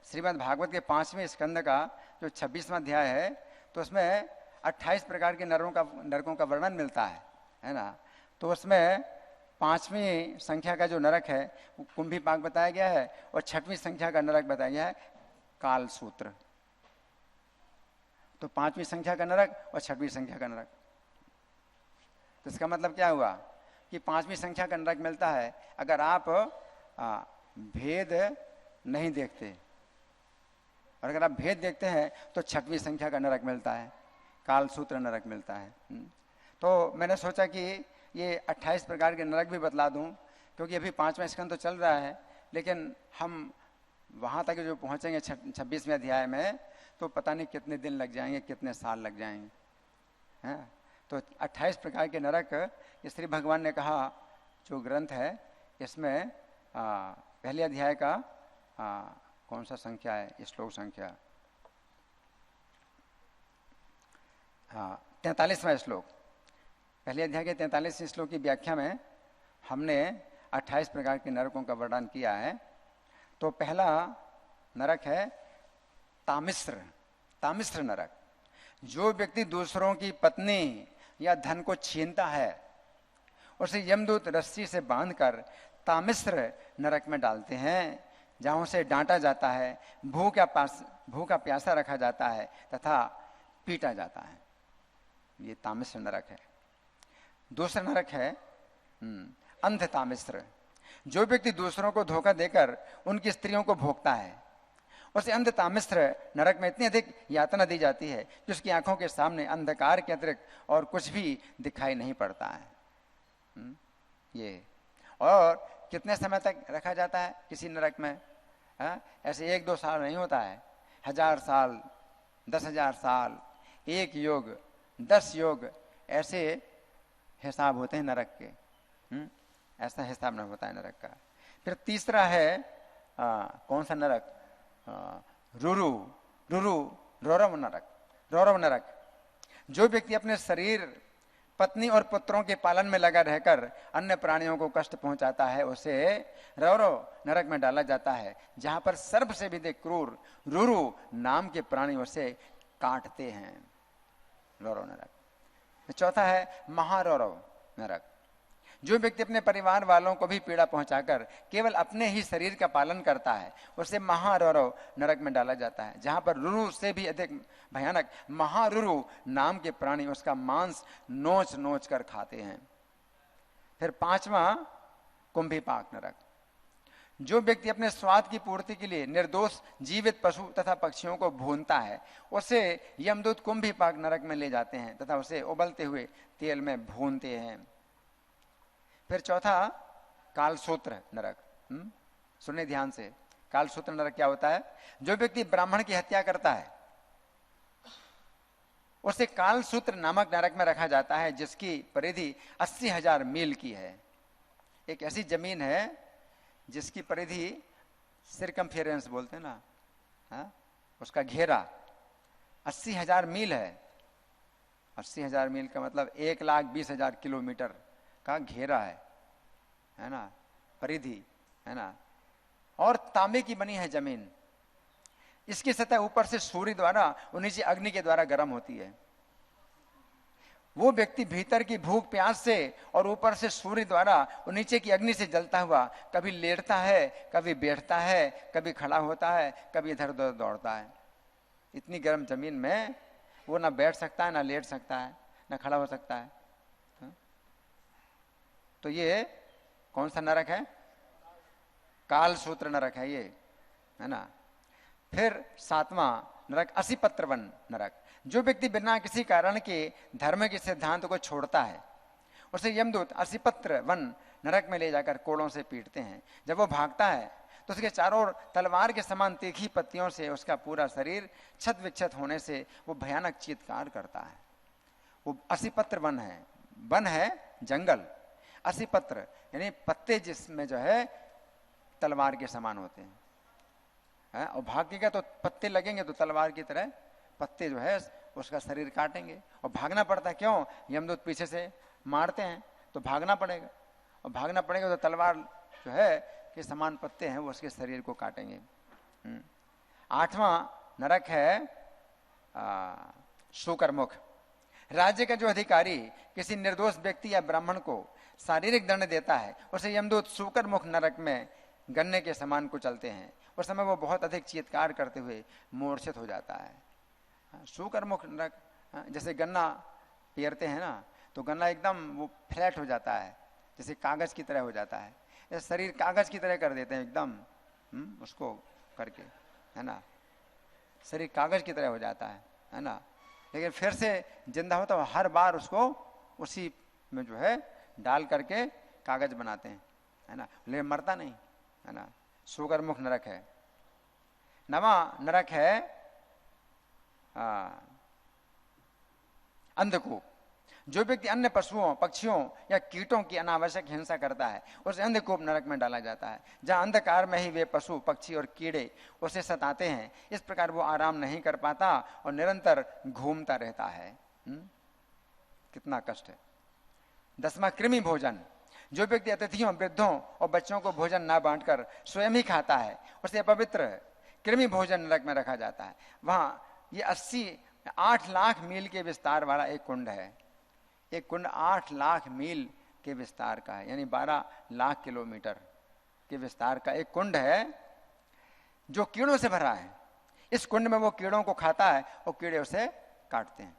श्रीमद् भागवत के 5वें स्कंद का जो 26वां अध्याय है, तो उसमें 28 प्रकार के नरकों का वर्णन मिलता है ना। तो उसमें 5वीं संख्या का जो नरक है वो कुंभीपाक बताया गया है, और 6वीं संख्या का नरक बताया गया है काल सूत्र। तो 5वीं संख्या का नरक और 6वीं संख्या का नरक। तो इसका मतलब क्या हुआ कि 5वीं संख्या का नरक मिलता है अगर आप भेद नहीं देखते, और अगर आप भेद देखते हैं तो 6वीं संख्या का नरक मिलता है, काल सूत्र नरक मिलता है। तो मैंने सोचा कि ये 28 प्रकार के नरक भी बतला दूं, क्योंकि अभी 5वां स्कंद तो चल रहा है, लेकिन हम वहाँ तक जो पहुँचेंगे 26वें अध्याय में, तो पता नहीं कितने दिन लग जाएंगे, कितने साल लग जाएंगे, हैं। तो 28 प्रकार के नरक ये श्री भगवान ने कहा जो ग्रंथ है, इसमें पहले अध्याय का कौन सा संख्या है, श्लोक संख्या 43वां श्लोक, पहले अध्याय के 43वें श्लोक की व्याख्या में हमने 28 प्रकार के नरकों का वर्णन किया है। तो पहला नरक है तामिश्र नरक। जो व्यक्ति दूसरों की पत्नी या धन को छीनता है, उसे यमदूत रस्सी से बांधकर तामिश्र नरक में डालते हैं, जहां उसे डांटा जाता है, भूखा प्यासा रखा जाता है तथा पीटा जाता है। ये तामिश्र नरक है। दूसरा नरक है अंध तामिश्र। जो व्यक्ति दूसरों को धोखा देकर उनकी स्त्रियों को भोगता है, उसे अंध तामिश्र नरक में इतनी अधिक यातना दी जाती है कि उसकी आंखों के सामने अंधकार के अतिरिक्त और कुछ भी दिखाई नहीं पड़ता है। ये और कितने समय तक रखा जाता है किसी नरक में? ऐसे 1-2 साल नहीं होता है, 1000 साल, 10,000 साल, 1 युग, 10 युग, ऐसे हिसाब होते हैं नरक के। ऐसा हिसाब नहीं होता है नरक का। फिर तीसरा है कौन सा नरक? रौरव नरक। जो व्यक्ति अपने शरीर, पत्नी और पुत्रों के पालन में लगा रहकर अन्य प्राणियों को कष्ट पहुंचाता है, उसे रौरव नरक में डाला जाता है, जहां पर सर्प से भी अधिक क्रूर रुरु नाम के प्राणी उसे काटते हैं। रौरव नरक। चौथा है महारौरव नरक। जो व्यक्ति अपने परिवार वालों को भी पीड़ा पहुंचाकर केवल अपने ही शरीर का पालन करता है उसे महारुरु नरक में डाला जाता है, जहां पर रुरु से भी अधिक भयानक महारुरु नाम के प्राणी उसका मांस नोच नोच कर खाते हैं। फिर 5वां कुंभीपाक नरक। जो व्यक्ति अपने स्वाद की पूर्ति के लिए निर्दोष जीवित पशु तथा पक्षियों को भूनता है उसे यमदूत कुंभीपाक नरक में ले जाते हैं तथा उसे उबलते हुए तेल में भूनते हैं। फिर चौथा कालसूत्र नरक। सुनिए ध्यान से, कालसूत्र नरक क्या होता है? जो व्यक्ति ब्राह्मण की हत्या करता है उसे कालसूत्र नामक नरक में रखा जाता है जिसकी परिधि 80,000 मील की है। एक ऐसी जमीन है जिसकी परिधि सिरकमफेरेंस बोलते हैं ना, हा? उसका घेरा 80,000 मील है। 80,000 मील का मतलब 1,20,000 किलोमीटर का घेरा है ना, परिधि है ना, और तांबे की बनी है जमीन। इसकी सतह ऊपर से सूर्य द्वारा और नीचे अग्नि के द्वारा गर्म होती है। वो व्यक्ति भीतर की भूख प्यास से और ऊपर से सूर्य द्वारा और नीचे की अग्नि से जलता हुआ कभी लेटता है, कभी बैठता है, कभी खड़ा होता है, कभी इधर उधर दौड़ता है। इतनी गर्म जमीन में वो ना बैठ सकता है, ना लेट सकता है, ना खड़ा हो सकता है। तो ये कौन सा नरक है? कालसूत्र नरक है ये, है ना। फिर 7वां नरक असिपत्र वन नरक। जो व्यक्ति बिना किसी कारण के धर्म के सिद्धांत को छोड़ता है उसे यमदूत असिपत्र वन नरक में ले जाकर कोड़ों से पीटते हैं। जब वो भागता है तो उसके चारों ओर तलवार के समान तीखी पत्तियों से उसका पूरा शरीर छत विक्षत होने से वो भयानक चीत्कार करता है। वो असिपत्र वन है, वन है जंगल। असिपत्र यानी पत्ते जिसमें जो है तलवार के समान होते हैं, और भागेगा तो पत्ते लगेंगे तो तलवार की तरह पत्ते जो है उसका शरीर काटेंगे। और भागना पड़ता है, क्यों? यमदूत पीछे से मारते हैं तो भागना पड़ेगा, और भागना पड़ेगा तो तलवार जो है के समान पत्ते हैं वो उसके शरीर को काटेंगे। 8वां नरक है शूकरमुख। राज्य का जो अधिकारी किसी निर्दोष व्यक्ति या ब्राह्मण को शारीरिक दंड देता है उसे यमदूत शूकरमुख नरक में गन्ने के समान कुचलते हैं। उस समय वो बहुत अधिक चीत्कार करते हुए मूर्छित हो जाता है। शूकरमुख नरक, जैसे गन्ना पेरते हैं ना तो गन्ना एकदम वो फ्लैट हो जाता है, जैसे कागज की तरह हो जाता है। ये शरीर कागज की तरह कर देते हैं एकदम, उसको करके, है ना, शरीर कागज की तरह हो जाता है ना। लेकिन फिर से जिंदा होता है, हर बार उसको उसी में जो है डाल करके कागज बनाते हैं, है ना, लेकिन मरता नहीं, है ना। शूकरमुख नरक है। 9वां नरक है अंधकूप। जो व्यक्ति अन्य पशुओं, पक्षियों या कीटों की अनावश्यक हिंसा करता है उसे अंधकूप नरक में डाला जाता है, जहां अंधकार में ही वे पशु, पक्षी और कीड़े उसे सताते हैं। इस प्रकार वो आराम नहीं कर पाता और निरंतर घूमता रहता है। कितना कष्ट है। 10वां कृमि भोजन। जो व्यक्ति अतिथियों, वृद्धों और बच्चों को भोजन ना बांटकर स्वयं ही खाता है उसे अपवित्र कृमि भोजन नरक में रखा जाता है। वहां ये 8 लाख मील के विस्तार वाला एक कुंड है। एक कुंड 8 लाख मील के विस्तार का है, यानी 12 लाख किलोमीटर के विस्तार का एक कुंड है जो कीड़ों से भरा है। इस कुंड में वो कीड़ों को खाता है और कीड़े उसे काटते हैं।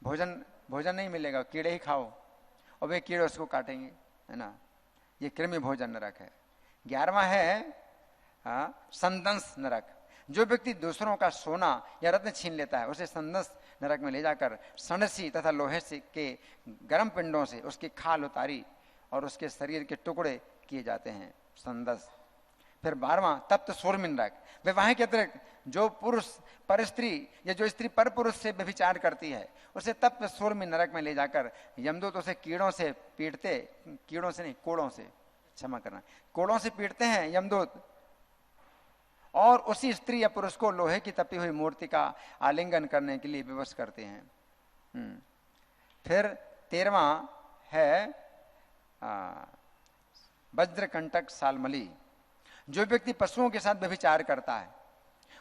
भोजन नहीं मिलेगा, कीड़े ही खाओ और वे कीड़े उसको काटेंगे, है ना। ये कृमि भोजन नरक है। 11वां है संदंस नरक। जो व्यक्ति दूसरों का सोना या रत्न छीन लेता है उसे संदंस नरक में ले जाकर सणसी तथा लोहे से के गर्म पिंडों से उसकी खाल उतारी और उसके शरीर के टुकड़े किए जाते हैं, संदस। फिर 12वां तप्त सूर्य नरक। विवाह के अतिरिक्त जो पुरुष पर स्त्री या जो स्त्री पर पुरुष से व्यभिचार करती है उसे तप्त सूर्य नरक में ले जाकर यमदूत उसे कीड़ों से पीटते, कीड़ों से नहीं, कोड़ों से, क्षमा करना, कोड़ों से पीटते हैं यमदूत, और उसी स्त्री या पुरुष को लोहे की तपी हुई मूर्ति का आलिंगन करने के लिए विवश करते हैं। फिर 13वां है वज्रकंटक सालमली। जो व्यक्ति पशुओं के साथ व्यभिचार करता है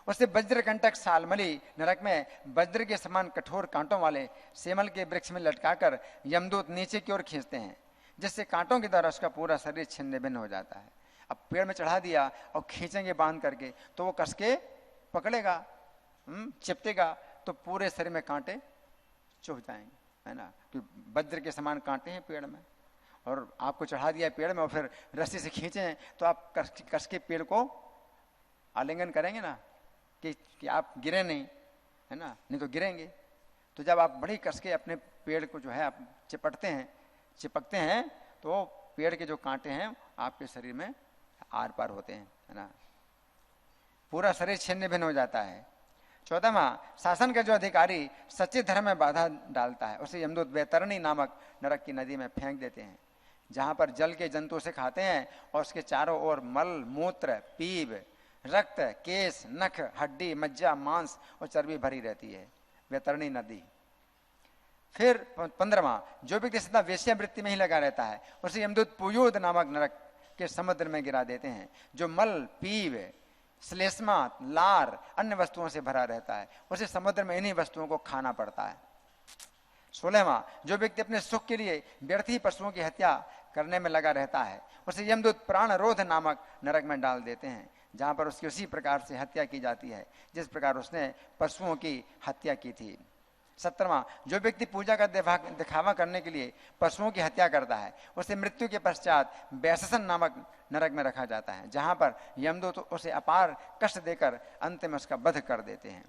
उसे वज्रकंटक सालमली नरक में वज्र के समान कठोर कांटों वाले सेमल के वृक्ष में लटकाकर यमदूत नीचे की ओर खींचते हैं। जिससे कांटों के द्वारा उसका पूरा शरीर छिन्न भिन्न हो जाता है। अब पेड़ में चढ़ा दिया और खींचेंगे बांध करके तो वो कस के पकड़ेगा, चिपटेगा, तो पूरे शरीर में कांटे चुभ जाएंगे, है ना, क्योंकि वज्र के समान कांटे हैं पेड़ में। और आपको चढ़ा दिया पेड़ में और फिर रस्सी से खींचे तो आप कस के पेड़ को आलिंगन करेंगे ना कि आप गिरे नहीं, है ना, नहीं तो गिरेंगे। तो जब आप बड़ी कस के अपने पेड़ को जो है आप चिपकते हैं तो पेड़ के जो कांटे हैं आपके शरीर में आर पार होते हैं, है ना, पूरा शरीर छिन्न भिन्न हो जाता है। 14वां, शासन का जो अधिकारी सच्चे धर्म में बाधा डालता है उसे यमदूत वैतरणी नामक नरक की नदी में फेंक देते हैं, जहां पर जल के जंतु उसे खाते हैं और उसके चारों ओर मल, मूत्र, पीप, रक्त, केस, नख, हड्डी, मज्जा, मांस और चर्बी भरी रहती है, वैतरणी नदी। फिर 15वां, जो व्यक्ति सदा वेश्यावृत्ति में ही लगा रहता है उसे यमदूत पुयोद नामक नरक के समुद्र में गिरा देते हैं, जो मल, पीप, श्लेष्मा, लार, अन्य वस्तुओं से भरा रहता है। उसे समुद्र में इन्हीं वस्तुओं को खाना पड़ता है। 16वां, जो व्यक्ति अपने सुख के लिए व्यर्थी पशुओं की हत्या करने में लगा रहता है उसे यमदूत प्राणरोध नामक नरक में डाल देते हैं, जहां पर उसकी उसी प्रकार से हत्या की जाती है जिस प्रकार उसने पशुओं की हत्या की थी। 17वां, जो व्यक्ति पूजा का दिखावा करने के लिए पशुओं की हत्या करता है उसे मृत्यु के पश्चात वैशसन नामक नरक में रखा जाता है, जहां पर यमदूत उसे अपार कष्ट देकर अंत में उसका वध कर देते हैं।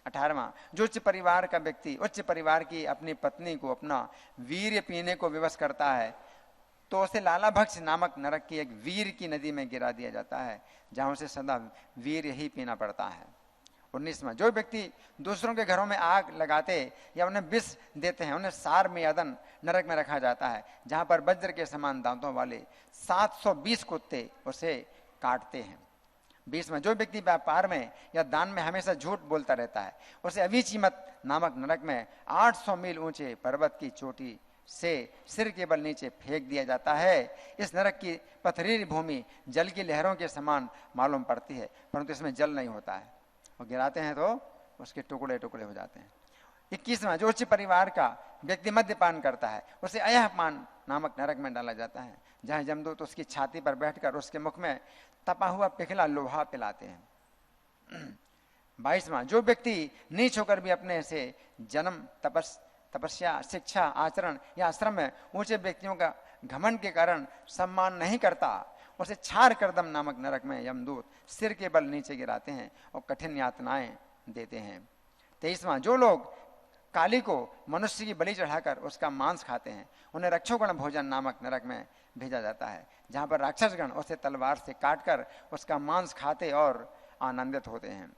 18वां, जो उच्च परिवार का व्यक्ति उच्च परिवार की अपनी पत्नी को अपना वीर्य पीने को विवश करता है तो उसे लालाभक्ष नामक नरक की एक वीर की नदी में गिरा दिया जाता है, जहां उसे सदा वीर्य ही पीना पड़ता है। 19वां, जो व्यक्ति दूसरों के घरों में आग लगाते या उन्हें विष देते हैं उन्हें सार में यादन नरक में रखा जाता है, जहां पर वज्र के समान दांतों वाले 720 कुत्ते उसे काटते हैं। 20वां, जो व्यक्ति व्यापार में या दान में हमेशा झूठ बोलता रहता है उसे अविचीमत नामक नरक में 800 मील ऊंचे पर्वत की चोटी से सिर के बल नीचे फेंक दिया जाता है। इस नरक की पथरीली भूमि जल की लहरों के समान मालूम पड़ती है, परंतु इसमें जल नहीं होता है, और गिराते हैं तो उसके टुकड़े टुकड़े हो जाते हैं। 21वां, जो उच्च परिवार का व्यक्ति मद्यपान करता है उसे अयहपान नामक नरक में डाला जाता है, जहां यमदूत उसकी छाती पर बैठकर उसके मुख में तपा हुआ पिघला लोहा पिलाते हैं। 22वां, जो व्यक्ति नीच होकर भी अपने से जन्म, तपस्या, शिक्षा, आचरण या आश्रम में ऊंचे व्यक्तियों का घमंड के कारण सम्मान नहीं करता उसे छार करदम नामक नरक में यमदूत सिर के बल नीचे गिराते हैं और कठिन यातनाएं देते हैं। 23वां, जो लोग काली को मनुष्य की बलि चढ़ाकर उसका मांस खाते हैं उन्हें रक्षोगण भोजन नामक नरक में भेजा जाता है, जहां पर राक्षसगण उसे तलवार से काटकर उसका मांस खाते और आनंदित होते हैं।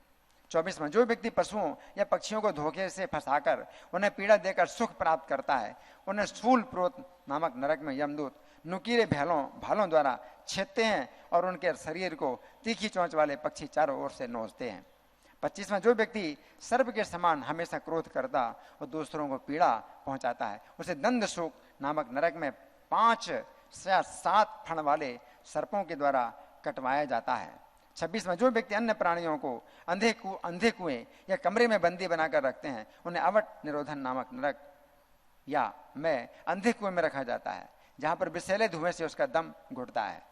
24वां, जो व्यक्ति पशुओं या पक्षियों को धोखे से फंसाकर उन्हें पीड़ा देकर सुख प्राप्त करता है उन्हें स्थूल प्रोत नामक नरक में यमदूत नुकीले भालों द्वारा छेदते हैं और उनके शरीर को तीखी चोंच वाले पक्षी चारों ओर से नोचते हैं। 25वां, जो व्यक्ति सर्प के समान हमेशा क्रोध करता और दूसरों को पीड़ा पहुंचाता है उसे दंड शोक नामक नरक में 5 से 7 फण वाले सर्पों के द्वारा कटवाया जाता है। 26वां, जो व्यक्ति अन्य प्राणियों को अंधे कुएं या कमरे में बंदी बनाकर रखते हैं उन्हें अवट निरोधन नामक नरक या में अंधे कुएं में रखा जाता है, जहां पर विषैले धुएं से उसका दम घुटता है।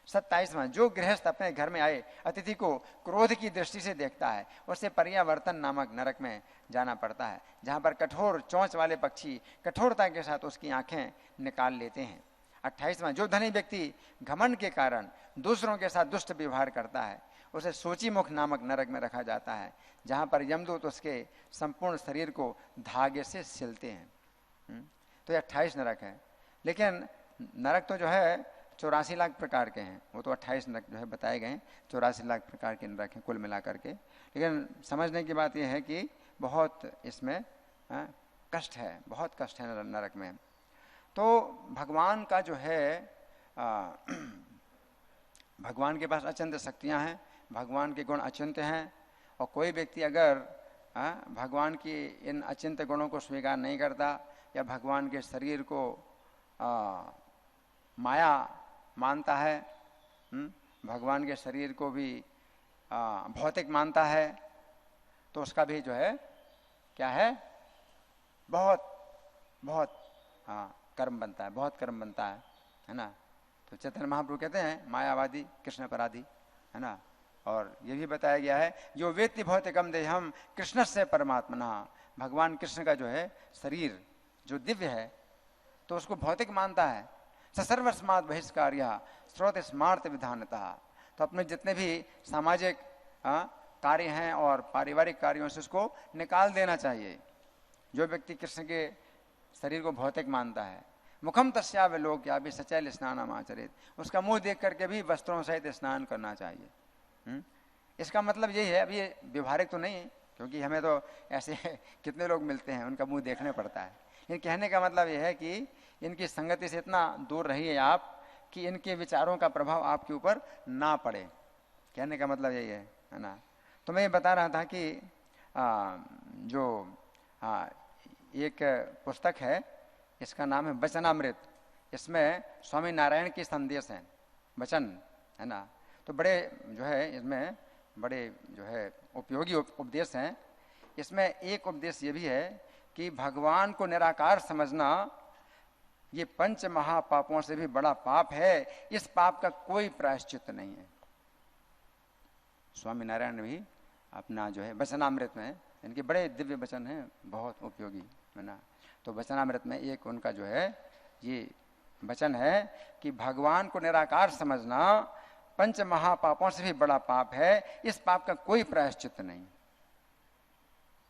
27वां, जो गृहस्थ अपने घर में आए अतिथि को क्रोध की दृष्टि से देखता है उसे पर्यावर्तन नामक नरक में जाना पड़ता है, जहां पर कठोर चोंच वाले पक्षी कठोरता के साथ उसकी आंखें निकाल लेते हैं। 28वां, जो धनी व्यक्ति घमंड के कारण दूसरों के साथ दुष्ट व्यवहार करता है उसे सूचीमुख नामक नरक में रखा जाता है, जहां पर यमदूत उसके संपूर्ण शरीर को धागे से सिलते हैं। तो ये 28 नरक है, लेकिन नरक तो जो है 84 लाख प्रकार के हैं, वो तो 28 नरक जो है बताए गए, 84 लाख प्रकार के नरक हैं कुल मिलाकर के। लेकिन समझने की बात यह है कि बहुत इसमें कष्ट है, बहुत कष्ट है नरक में। तो भगवान का जो है भगवान के पास अचिंत्य शक्तियां हैं, भगवान के गुण अचिंत्य हैं, और कोई व्यक्ति अगर भगवान की इन अचिंत्य गुणों को स्वीकार नहीं करता या भगवान के शरीर को माया मानता है, भगवान के शरीर को भी भौतिक मानता है, तो उसका भी जो है क्या है, बहुत बहुत कर्म बनता है, बहुत कर्म बनता है। है ना। तो चैतन्य महाप्रभु कहते हैं मायावादी कृष्ण अपराधी, है ना। और ये भी बताया गया है जो वेत्ति भौतिकम देहम कृष्ण से परमात्मना, भगवान कृष्ण का जो है शरीर जो दिव्य है तो उसको भौतिक मानता है। सर्वस्मात् बहिष्कार्य स्रोत स्मार्त विधानता, तो अपने जितने भी सामाजिक कार्य हैं और पारिवारिक कार्यों से उसको निकाल देना चाहिए। जो व्यक्ति कृष्ण के शरीर को भौतिक मानता है, मुखम तस्याव लोक या भी सचैल स्नान आचरित, उसका मुंह देख करके भी वस्त्रों सहित स्नान करना चाहिए। इसका मतलब यही है, अब ये व्यवहारिक तो नहीं है क्योंकि हमें तो ऐसे कितने लोग मिलते हैं उनका मुंह देखने पड़ता है। इन कहने का मतलब यह है कि इनकी संगति से इतना दूर रहिए आप कि इनके विचारों का प्रभाव आपके ऊपर ना पड़े, कहने का मतलब यही है ना। तो मैं ये बता रहा था कि एक पुस्तक है, इसका नाम है वचनामृत। इसमें स्वामी नारायण के संदेश हैं, वचन, है ना। तो बड़े जो है इसमें बड़े जो है उपयोगी उपदेश हैं। इसमें एक उपदेश ये भी है कि भगवान को निराकार समझना ये पंच महापापों से भी बड़ा पाप है, इस पाप का कोई प्रायश्चित नहीं है। स्वामी नारायण भी अपना जो है वचनामृत में, इनके बड़े दिव्य वचन हैं, बहुत उपयोगी, है ना। तो वचनामृत में एक उनका जो है ये वचन है कि भगवान को निराकार समझना पंच महापापों से भी बड़ा पाप है, इस पाप का कोई प्रायश्चित नहीं।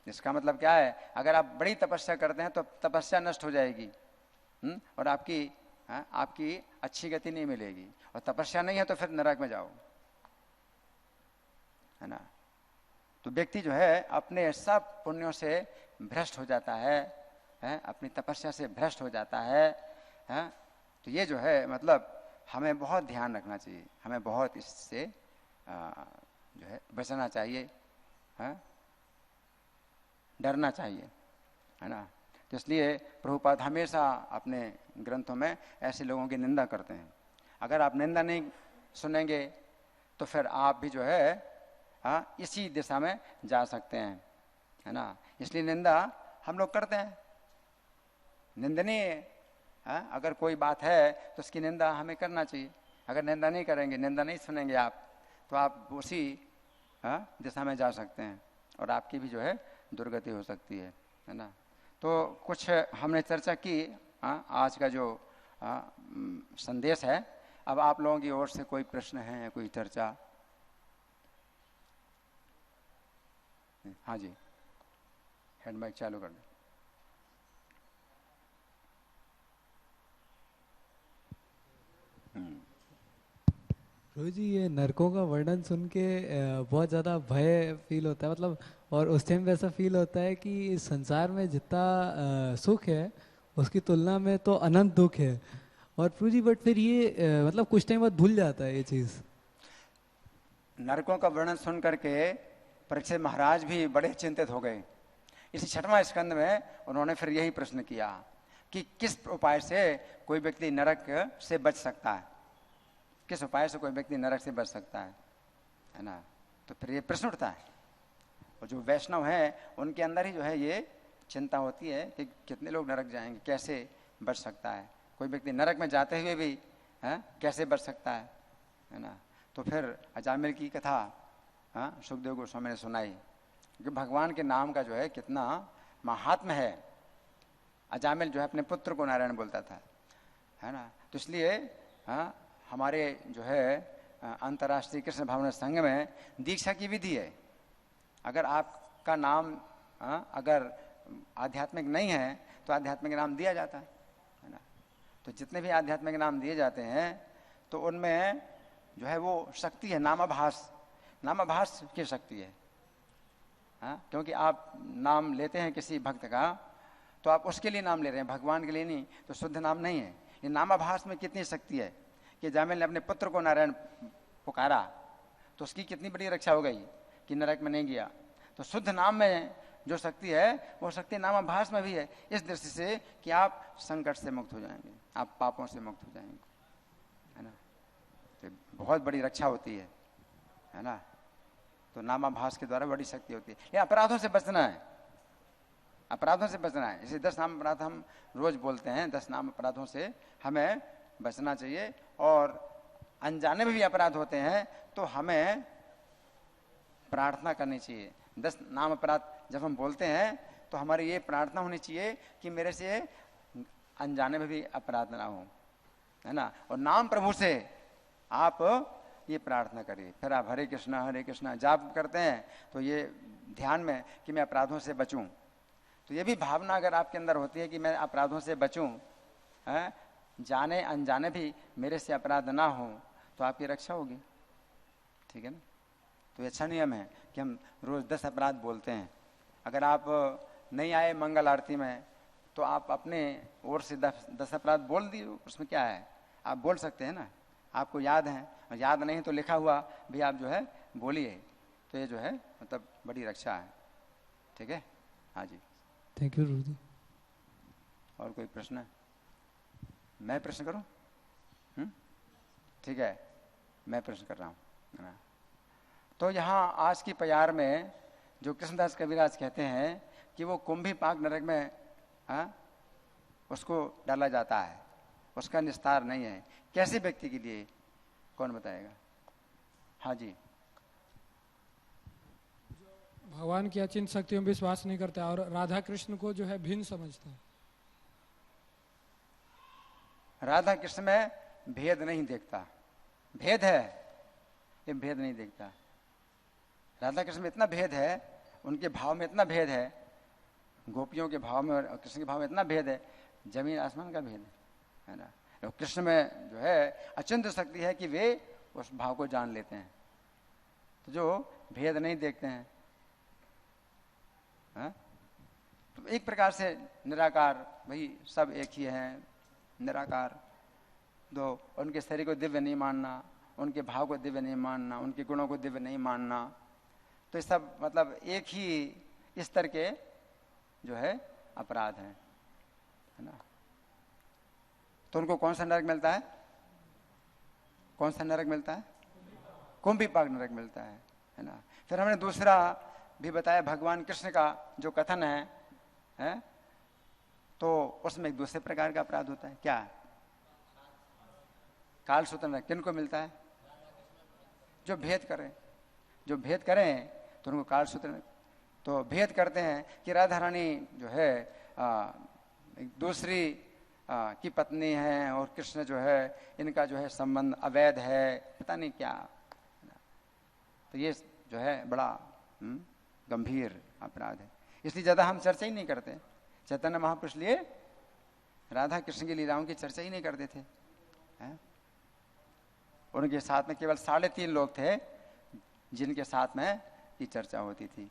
इसका मतलब क्या है, अगर आप बड़ी तपस्या करते हैं तो तपस्या नष्ट हो जाएगी और आपकी अच्छी गति नहीं मिलेगी, और तपस्या नहीं है तो फिर नरक में जाओ, है ना। तो व्यक्ति जो है अपने सब पुण्यों से भ्रष्ट हो जाता है, अपनी तपस्या से भ्रष्ट हो जाता है। तो ये जो है मतलब हमें बहुत ध्यान रखना चाहिए, हमें बहुत इससे जो है बचना चाहिए, डरना चाहिए, है ना। तो इसलिए प्रभुपाद हमेशा अपने ग्रंथों में ऐसे लोगों की निंदा करते हैं। अगर आप निंदा नहीं सुनेंगे तो फिर आप भी जो है इसी दिशा में जा सकते हैं, है ना। इसलिए निंदा हम लोग करते हैं, निंदनीय है। अगर कोई बात है तो उसकी निंदा हमें करना चाहिए। अगर निंदा नहीं करेंगे, निंदा नहीं सुनेंगे आप, तो आप उसी दिशा में जा सकते हैं और आपकी भी जो है दुर्गति हो सकती है ना। तो कुछ हमने चर्चा की, आज का जो संदेश है। अब आप लोगों की ओर से कोई प्रश्न है, कोई चर्चा? हाँ जी, हैंड माइक चालू कर दें। प्रभु जी, ये नरकों का वर्णन सुन के बहुत ज़्यादा भय फील होता है, मतलब, और उस टाइम वैसा फील होता है कि इस संसार में जितना सुख है उसकी तुलना में तो अनंत दुख है। और प्रभु जी बट फिर ये मतलब कुछ टाइम बाद भूल जाता है ये चीज़। नरकों का वर्णन सुन करके परीक्षित महाराज भी बड़े चिंतित हो गए। इसी 6वां स्कंद में उन्होंने फिर यही प्रश्न किया कि किस उपाय से कोई व्यक्ति नरक से बच सकता है, किस उपाय से कोई व्यक्ति नरक से बच सकता है ना। तो फिर ये प्रश्न उठता है, और जो वैष्णव हैं उनके अंदर ही जो है ये चिंता होती है कि कितने लोग नरक जाएंगे, कैसे बच सकता है कोई व्यक्ति नरक में जाते हुए भी, कैसे बच सकता है ना। तो फिर अजामिल की कथा सुखदेव गोस्वामी ने सुनाई कि भगवान के नाम का जो है कितना महात्म्य है। अजामिल जो है अपने पुत्र को नारायण बोलता था, है ना। तो इसलिए हमारे जो है अंतर्राष्ट्रीय कृष्ण भावना संघ में दीक्षा की विधि है। अगर आपका नाम अगर आध्यात्मिक नहीं है तो आध्यात्मिक नाम दिया जाता है ना। तो जितने भी आध्यात्मिक नाम दिए जाते हैं तो उनमें जो है वो शक्ति है, नामाभास की शक्ति है। क्योंकि आप नाम लेते हैं किसी भक्त का तो आप उसके लिए नाम ले रहे हैं, भगवान के लिए नहीं, तो शुद्ध नाम नहीं है। ये नामाभास में कितनी शक्ति है कि जामिल ने अपने पुत्र को नारायण पुकारा तो उसकी कितनी बड़ी रक्षा हो गई कि नरक में नहीं गया। तो शुद्ध नाम में जो शक्ति है वो शक्ति नामाभास में भी है, इस दृष्टि से कि आप संकट से मुक्त हो जाएंगे, आप पापों से मुक्त हो जाएंगे, है ना। तो बहुत बड़ी रक्षा होती है ना। तो नामाभास के द्वारा बड़ी शक्ति होती है। ये अपराधों से बचना है, अपराधों से बचना है। इसे 10 नाम अपराध हम रोज बोलते हैं, 10 नाम अपराधों से हमें बचना चाहिए। और अनजाने में भी अपराध होते हैं तो हमें प्रार्थना करनी चाहिए। 10 नाम अपराध जब हम बोलते हैं तो हमारी ये प्रार्थना होनी चाहिए कि मेरे से अनजाने में भी अपराध ना हो, है ना। और नाम प्रभु से आप ये प्रार्थना करिए। फिर आप हरे कृष्णा जाप करते हैं तो ये ध्यान में कि मैं अपराधों से बचूं, तो ये भी भावना अगर आपके अंदर होती है कि मैं अपराधों से बचूं, है, जाने अनजाने भी मेरे से अपराध ना हो, तो आपकी रक्षा होगी, ठीक है ना। तो अच्छा नियम है कि हम रोज 10 अपराध बोलते हैं। अगर आप नहीं आए मंगल आरती में तो आप अपने ओर से 10 अपराध बोल दिए, उसमें क्या है, आप बोल सकते हैं ना, आपको याद है, और याद नहीं तो लिखा हुआ भी आप जो है बोलिए, तो ये जो है मतलब बड़ी रक्षा है, ठीक है। हाँ जी, थैंक यू गुरुजी। और कोई प्रश्न है? मैं प्रश्न करूं? ठीक है, मैं प्रश्न कर रहा हूं। तो यहाँ आज की प्यार में जो कृष्णदास कविराज कहते हैं कि वो कुंभी पाक नरक में उसको डाला जाता है, उसका निस्तार नहीं है, कैसे व्यक्ति के लिए, कौन बताएगा? हाँ जी। भगवान की अचिंत शक्तियों में विश्वास नहीं करता और राधा कृष्ण को जो है भिन्न समझता है। राधा कृष्ण में भेद नहीं देखता, भेद है ये भेद नहीं देखता। राधा कृष्ण में इतना भेद है, उनके भाव में इतना भेद है, गोपियों के भाव में और कृष्ण के भाव में इतना भेद है, जमीन आसमान का भेद है ना। तो कृष्ण में जो है अचिंत शक्ति है कि वे उस भाव को जान लेते हैं, तो जो भेद नहीं देखते हैं। तो एक प्रकार से निराकार, भाई सब एक ही हैं, निराकार। दो, उनके शरीर को दिव्य नहीं मानना, उनके भाव को दिव्य नहीं मानना, उनके गुणों को दिव्य नहीं मानना, तो ये सब मतलब एक ही स्तर के जो है अपराध है ना। तो उनको कौन सा नरक मिलता है? कौन सा नरक मिलता है? कुंभी पाक नरक मिलता है ना। फिर हमने दूसरा भी बताया, भगवान कृष्ण का जो कथन है तो उसमें एक दूसरे प्रकार का अपराध होता है। क्या? काल सूत्र नरक किनको मिलता है? जो भेद करें, जो भेद करें तो उनको काल सूत्र, तो भेद करते हैं कि राधा रानी जो है एक दूसरी की पत्नी है और कृष्ण जो है इनका जो है संबंध अवैध है, पता नहीं क्या। तो ये जो है बड़ा गंभीर अपराध है, इसलिए ज्यादा हम चर्चा ही नहीं करते। चैतन्य महापुरुष लिए राधा कृष्ण की लीलाओं की चर्चा ही नहीं करते थे, है? उनके साथ में केवल 3.5 लोग थे जिनके साथ में की चर्चा होती थी,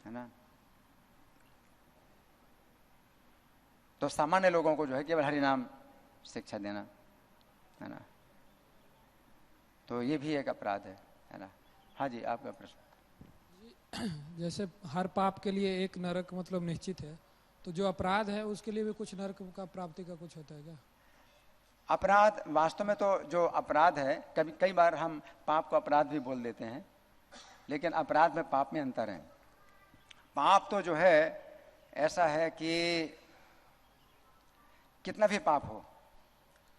है ना। तो सामान्य लोगों को जो है केवल हरि नाम शिक्षा देना, है ना। तो ये भी एक अपराध है ना। हाँ जी, आपका प्रश्न। जैसे हर पाप के लिए एक नरक मतलब निश्चित है, तो जो अपराध है उसके लिए भी कुछ नरक का प्राप्ति का कुछ होता है क्या? अपराध वास्तव में तो जो अपराध है, कई बार हम पाप को अपराध भी बोल देते हैं, लेकिन अपराध में पाप में अंतर है। पाप तो जो है ऐसा है कि कितना भी पाप हो,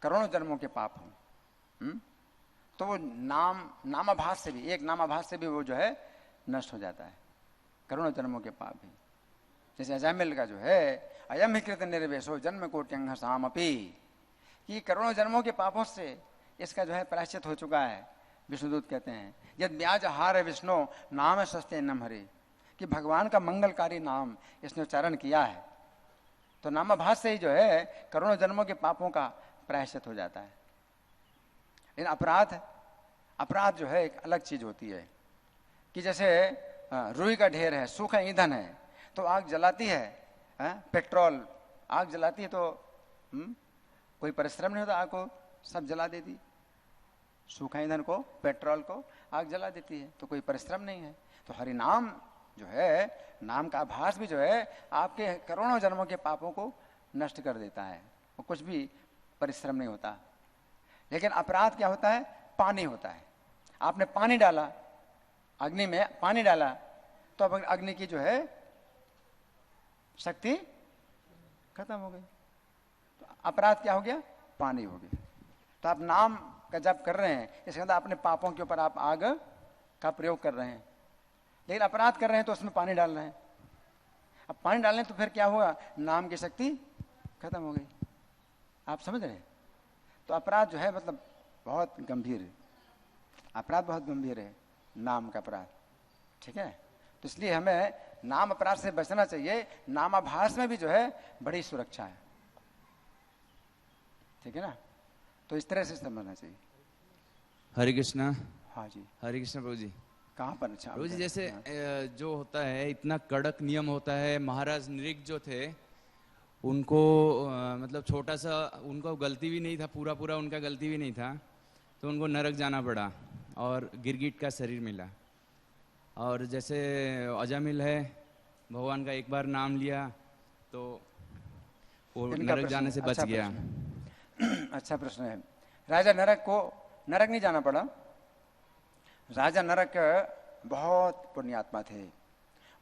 करोड़ों जन्मों के पाप हो, तो वो नामाभास से भी, एक नामाभास से भी वो जो है नष्ट हो जाता है, करोड़ों जन्मों के पाप भी। जैसे अजामिल का जो है अयम ही कृत निर्वेशो जन्म कोट्यंग सामपि, कि करोड़ों जन्मों के पापों से इसका जो है प्रायश्चित हो चुका है। विष्णुदूत कहते हैं यद ब्याज हार विष्णु नाम सस्ते नम हरे, कि भगवान का मंगलकारी नाम इसने उच्चारण किया है तो नामाभास से ही जो है करोड़ों जन्मों के पापों का प्रायश्चित हो जाता है। लेकिन अपराध जो है एक अलग चीज होती है, कि जैसे रुई का ढेर है, सूखा ईंधन है, तो आग जलाती है, पेट्रोल आग जलाती है तो कोई परिश्रम नहीं होता, आग को सब जला देती। सूखा ईंधन को, पेट्रोल को आग जला देती है, तो कोई परिश्रम नहीं है। तो हरि नाम जो है, नाम का आभास भी जो है आपके करोड़ों जन्मों के पापों को नष्ट कर देता है, वो कुछ भी परिश्रम नहीं होता। लेकिन अपराध क्या होता है? पानी होता है। आपने पानी डाला, अग्नि में पानी डाला, तो अब अग्नि की जो है शक्ति खत्म हो गई। तो अपराध क्या हो गया? पानी होगी। तो आप नाम का जप कर रहे हैं, इसके अंदर अपने पापों के ऊपर आप आग का प्रयोग कर रहे हैं, लेकिन अपराध कर रहे हैं तो उसमें पानी डाल रहे हैं। अब पानी डालने तो फिर क्या हुआ, नाम की शक्ति खत्म हो गई। आप समझ रहे हैं? तो अपराध जो है मतलब बहुत गंभीर है, अपराध बहुत गंभीर है, नाम का अपराध। ठीक है, तो इसलिए हमें नाम अपराध से बचना चाहिए। नामाभास में भी जो है बड़ी सुरक्षा है। ठीक है ना, तो इस तरह से समझना चाहिए। हरे कृष्णा। हाँ जी, हरे कृष्णा प्रभु जी। कहाँ पर? अच्छा प्रभु जी, जैसे जो होता है इतना कड़क नियम होता है, महाराज नृग जो थे उनको मतलब छोटा सा उनको गलती भी नहीं था, पूरा पूरा उनका गलती भी नहीं था, तो उनको नरक जाना पड़ा और गिरगिट का शरीर मिला। और जैसे अजामिल है, भगवान का एक बार नाम लिया तो वो नरक जाने से बच गया। अच्छा प्रश्न है। राजा नरक को नरक नहीं जाना पड़ा। राजा नरक बहुत पुण्यात्मा थे।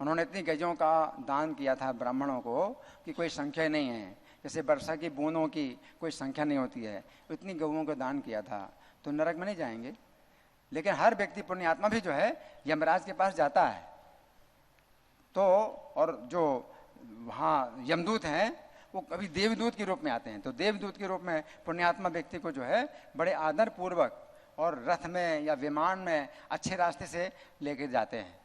उन्होंने इतनी गैयों का दान किया था ब्राह्मणों को कि कोई संख्या नहीं है। जैसे वर्षा की बूंदों की कोई संख्या नहीं होती है, इतनी गौओं को दान किया था, तो नरक में नहीं जाएंगे। लेकिन हर व्यक्ति पुण्यात्मा भी जो है यमराज के पास जाता है। तो और जो वहाँ यमदूत हैं वो कभी देवदूत के रूप में आते हैं। तो देवदूत के रूप में पुण्यात्मा व्यक्ति को जो है बड़े आदर पूर्वक और रथ में या विमान में अच्छे रास्ते से लेकर जाते हैं।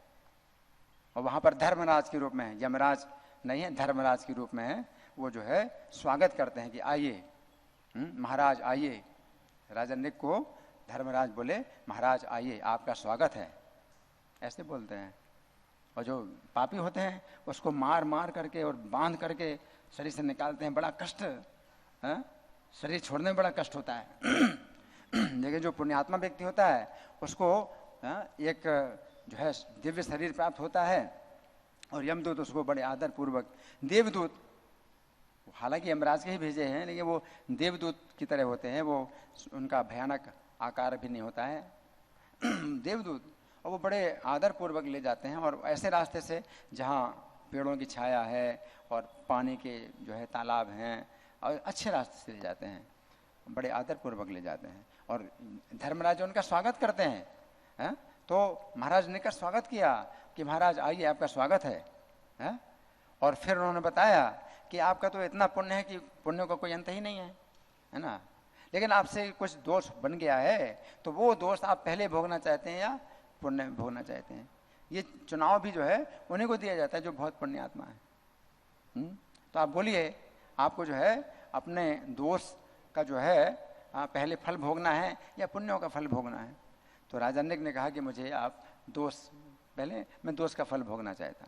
और वहाँ पर धर्मराज के रूप में, यमराज नहीं है, धर्मराज के रूप में है, वो जो है स्वागत करते हैं कि आइए महाराज आइए। राजा नृग को धर्मराज बोले महाराज आइए, आपका स्वागत है, ऐसे बोलते हैं। और जो पापी होते हैं उसको मार मार करके और बांध करके शरीर से निकालते हैं। बड़ा कष्ट, शरीर छोड़ने में बड़ा कष्ट होता है। लेकिन जो पुण्यात्मा व्यक्ति होता है उसको एक जो है दिव्य शरीर प्राप्त होता है। और यमदूत उसको बड़े आदर पूर्वक, देवदूत हालांकि यमराज के ही भेजे हैं लेकिन वो देवदूत की तरह होते हैं, वो उनका भयानक आकार भी नहीं होता है देवदूत। और वो बड़े आदर पूर्वक ले जाते हैं और ऐसे रास्ते से जहाँ पेड़ों की छाया है और पानी के जो है तालाब हैं, और अच्छे रास्ते से ले जाते हैं, बड़े आदर पूर्वक ले जाते हैं। और धर्मराज उनका स्वागत करते हैं। तो महाराज ने का स्वागत किया कि महाराज आइए, आपका स्वागत है। और फिर उन्होंने बताया कि आपका तो इतना पुण्य है कि पुण्य का कोई अंत ही नहीं है ना। लेकिन आपसे कुछ दोष बन गया है, तो वो दोष आप पहले भोगना चाहते हैं या पुण्य भोगना चाहते हैं। ये चुनाव भी जो है उन्हीं को दिया जाता है जो बहुत पुण्यात्मा है। तो आप बोलिए, आपको जो है अपने दोष का जो है पहले फल भोगना है या पुण्यों का फल भोगना है। तो राजा नृग ने कहा कि मुझे आप दोष, पहले मैं दोष का फल भोगना चाहता।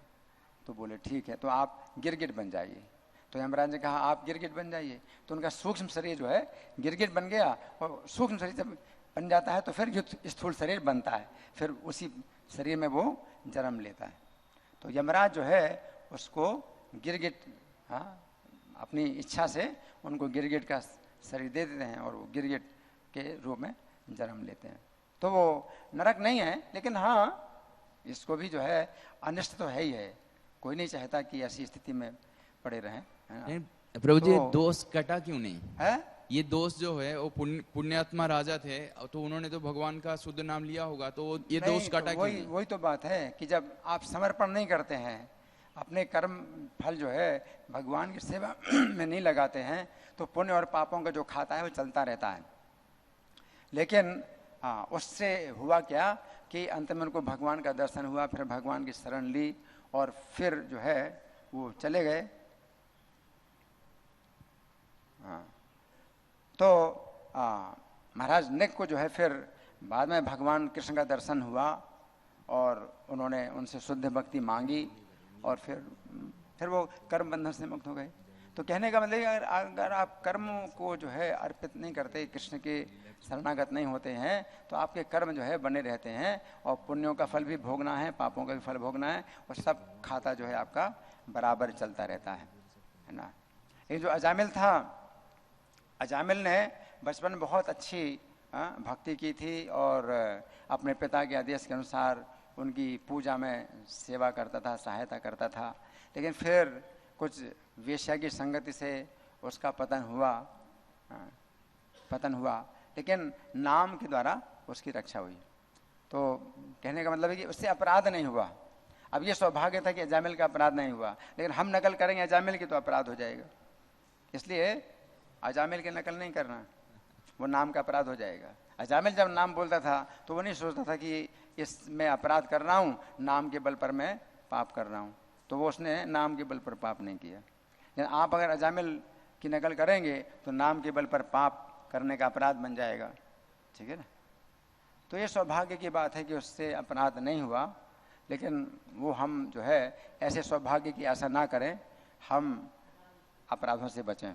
तो बोले ठीक है, तो आप गिरगिट बन जाइए। तो यमराज ने कहा आप गिरगिट बन जाइए। तो उनका सूक्ष्म शरीर जो है गिरगिट बन गया, और सूक्ष्म शरीर जब बन जाता है तो फिर स्थूल शरीर बनता है, फिर उसी शरीर में वो जन्म लेता है। तो यमराज जो है उसको गिरगिट, अपनी इच्छा से उनको गिरगिट का शरीर दे देते हैं और वो गिरगिट के रूप में जन्म लेते हैं। तो वो नरक नहीं है, लेकिन हाँ इसको भी जो है अनिष्ट तो है ही है। कोई नहीं चाहता कि ऐसी स्थिति में पड़े रहें, है ना। प्रभु जी, दोष कटा क्यों नहीं है? ये दोष जो है वो पुण्यात्मा राजा थे, तो उन्होंने तो भगवान का शुद्ध नाम लिया होगा, तो ये दोष कटा क्यों नहीं? वही तो बात है कि जब आप समर्पण नहीं करते हैं, अपने कर्म फल जो है भगवान की सेवा में नहीं लगाते हैं, तो पुण्य और पापों का जो खाता है वो चलता रहता है। लेकिन उससे हुआ क्या कि अंत में उनको भगवान का दर्शन हुआ, फिर भगवान की शरण ली और फिर जो है वो चले गए। तो महाराज नृग को जो है फिर बाद में भगवान कृष्ण का दर्शन हुआ और उन्होंने उनसे शुद्ध भक्ति मांगी और फिर वो कर्म बंधन से मुक्त हो गए। तो कहने का मतलब अगर आप कर्म को जो है अर्पित नहीं करते, कृष्ण के शरणागत नहीं होते हैं, तो आपके कर्म जो है बने रहते हैं और पुण्यों का फल भी भोगना है, पापों का भी फल भोगना है, और सब खाता जो है आपका बराबर चलता रहता है ना। ये जो अजामिल था, अजामिल ने बचपन में बहुत अच्छी भक्ति की थी और अपने पिता के आदेश के अनुसार उनकी पूजा में सेवा करता था, सहायता करता था। लेकिन फिर कुछ वेश्या की संगति से उसका पतन हुआ। पतन हुआ, लेकिन नाम के द्वारा उसकी रक्षा हुई। तो कहने का मतलब है कि उससे अपराध नहीं हुआ। अब ये सौभाग्य था कि अजामिल का अपराध नहीं हुआ, लेकिन हम नकल करेंगे अजामिल की तो अपराध हो जाएगा। इसलिए अजामिल की नकल नहीं करना, वो नाम का अपराध हो जाएगा। अजामिल जब नाम बोलता था तो वो नहीं सोचता था कि इसमें अपराध कर रहा हूँ, नाम के बल पर मैं पाप कर रहा हूँ, तो वो उसने नाम के बल पर पाप नहीं किया। लेकिन आप अगर अजामिल की नकल करेंगे तो नाम के बल पर पाप करने का अपराध बन जाएगा, ठीक है ना। तो ये सौभाग्य की बात है कि उससे अपराध नहीं हुआ, लेकिन वो हम जो है ऐसे सौभाग्य की आशा ना करें, हम अपराधों से बचें,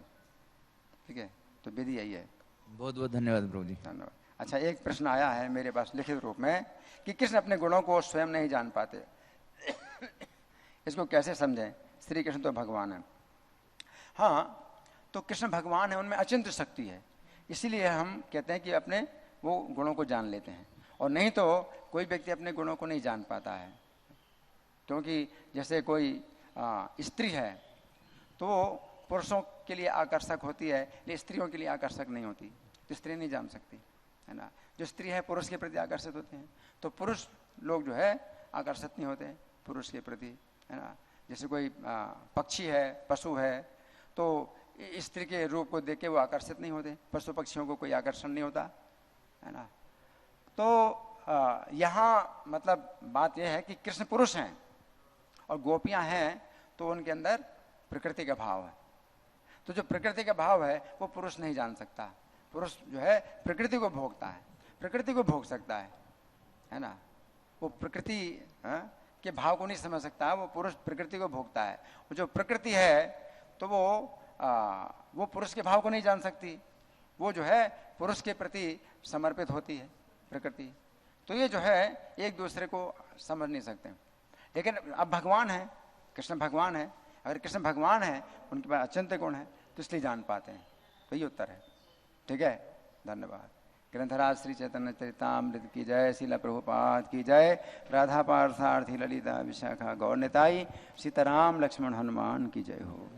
ठीक है। तो विधि यही है। बहुत बहुत धन्यवाद प्रभु जी। धन्यवाद। अच्छा, एक प्रश्न आया है मेरे पास लिखित रूप में कि कृष्ण अपने गुणों को स्वयं नहीं जान पाते, इसको कैसे समझें? श्री कृष्ण तो भगवान है। हाँ, तो कृष्ण भगवान है, उनमें अचिंत्य शक्ति है, इसीलिए हम कहते हैं कि अपने वो गुणों को जान लेते हैं। और नहीं तो कोई व्यक्ति अपने गुणों को नहीं जान पाता है, क्योंकि जैसे कोई स्त्री है तो वो पुरुषों के लिए आकर्षक होती है, लेकिन स्त्रियों के लिए आकर्षक नहीं होती, तो स्त्री नहीं जान सकती, है ना। जो स्त्री है पुरुष के प्रति आकर्षित होते हैं, तो पुरुष लोग जो है आकर्षित नहीं होते पुरुष के प्रति, है ना। जैसे कोई पक्षी है, पशु है, तो स्त्री के रूप को देख के वो आकर्षित नहीं होते, पशु पक्षियों को कोई आकर्षण नहीं होता, है ना। तो यहाँ मतलब बात यह है कि कृष्ण पुरुष हैं और गोपियाँ हैं, तो उनके अंदर प्रकृति का भाव है। तो जो प्रकृति का भाव है वो पुरुष नहीं जान सकता। पुरुष जो है प्रकृति को भोगता है, प्रकृति को भोग सकता है ना। वो प्रकृति के भाव को नहीं समझ सकता, वो पुरुष प्रकृति को भोगता है। वो जो प्रकृति है तो वो पुरुष के भाव को नहीं जान सकती, वो जो है पुरुष के प्रति समर्पित होती है प्रकृति। तो ये जो है एक दूसरे को समझ नहीं सकते। लेकिन अब भगवान है, कृष्ण भगवान है, अगर कृष्ण भगवान है उनके पास अचिंत्य गुण है, तो इसलिए जान पाते हैं। तो ये उत्तर है, ठीक है। धन्यवाद। ग्रंथराज श्री चैतन्य चरितामृत की जय, श्रील प्रभुपाद की जय, राधा पार्थार्थी ललिता विशाखा गौर निताई, सीताराम लक्ष्मण हनुमान की जय हो।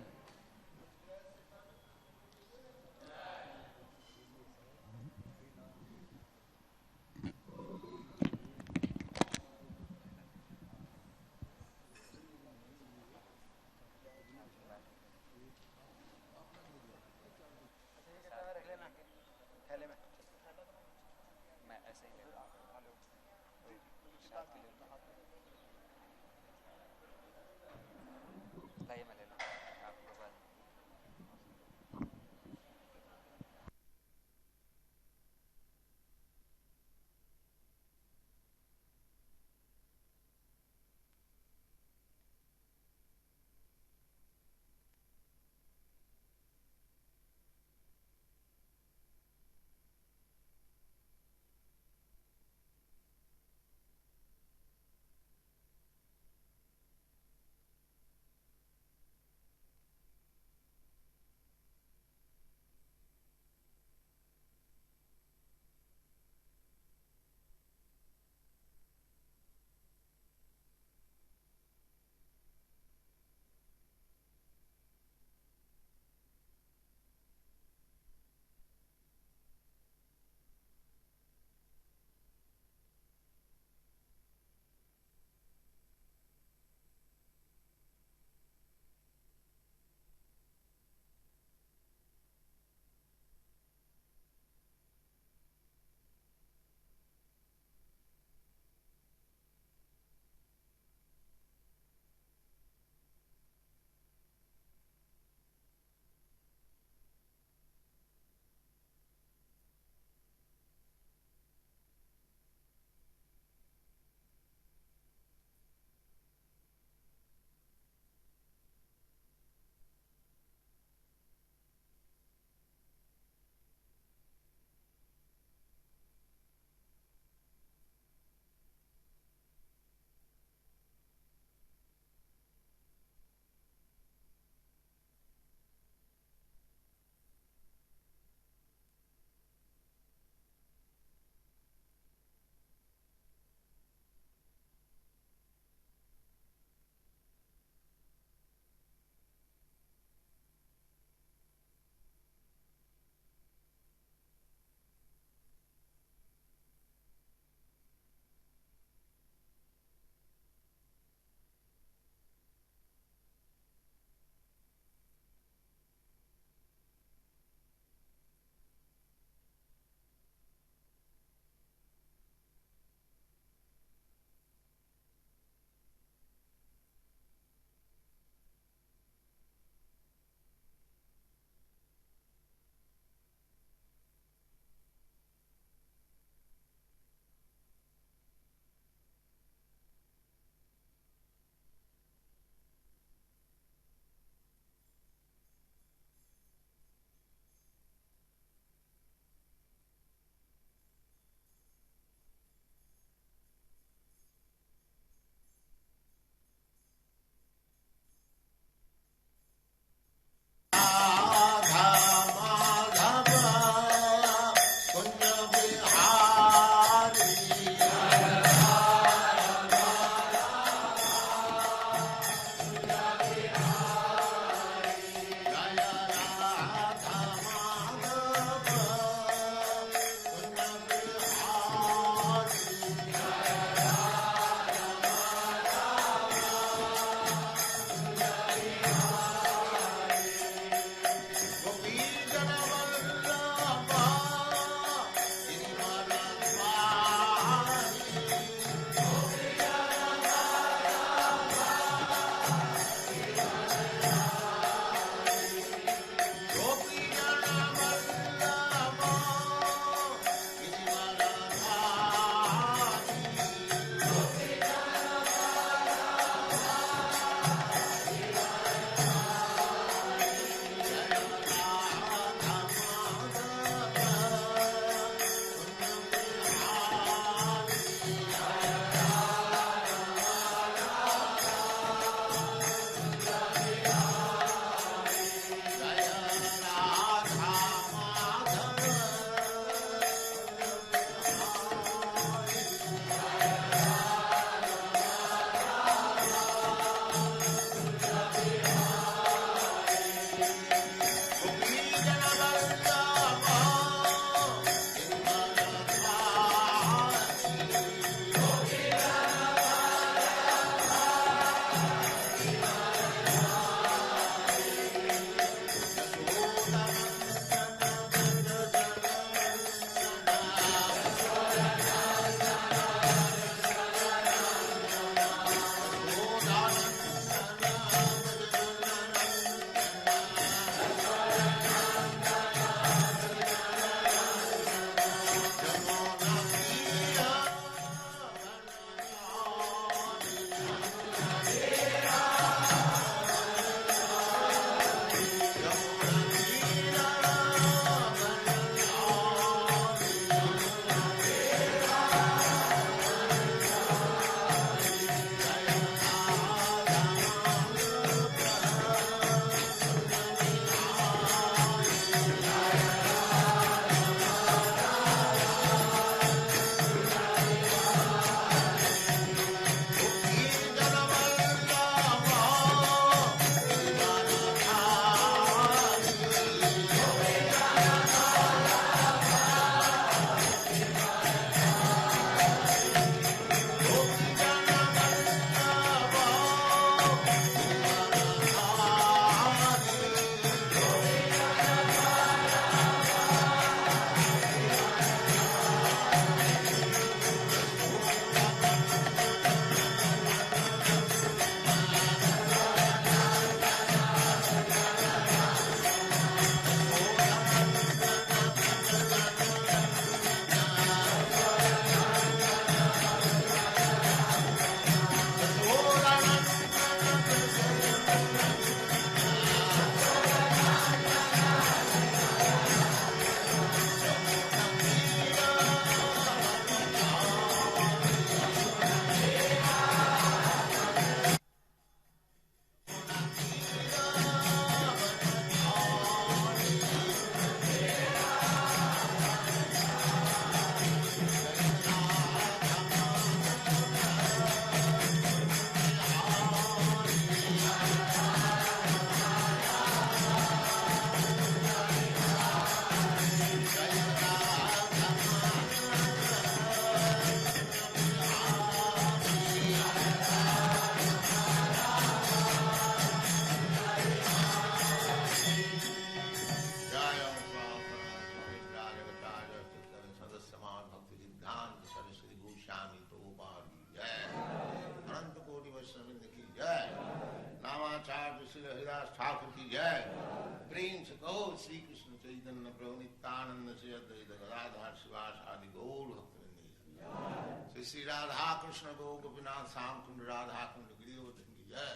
चैतन्य प्रभु नित्यानंद से अद्वैत गदाधर शिवासादि गौर भक्तवृंद श्री श्री राधा कृष्ण गो गोपीनाथ श्याम कुंड राधा कुंड गिरिवर्धन की जय,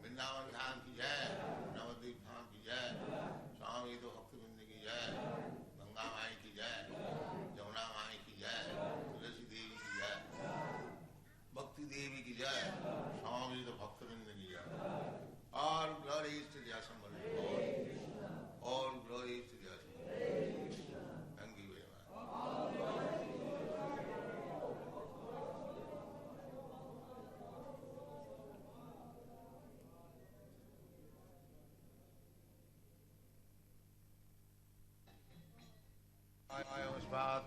वृंदावन धाम की जय, नवद्वीप धाम की जय, स्वामी तो भक्तवृंद की जय, गंगा माई की जय, यमुना माई की जय, तुलसी देवी की जय, भक्ति देवी की जय, स्वामी तो भक्तवृंद की जय। और glory to the assembly, all glory to the assembly. Thank you very much.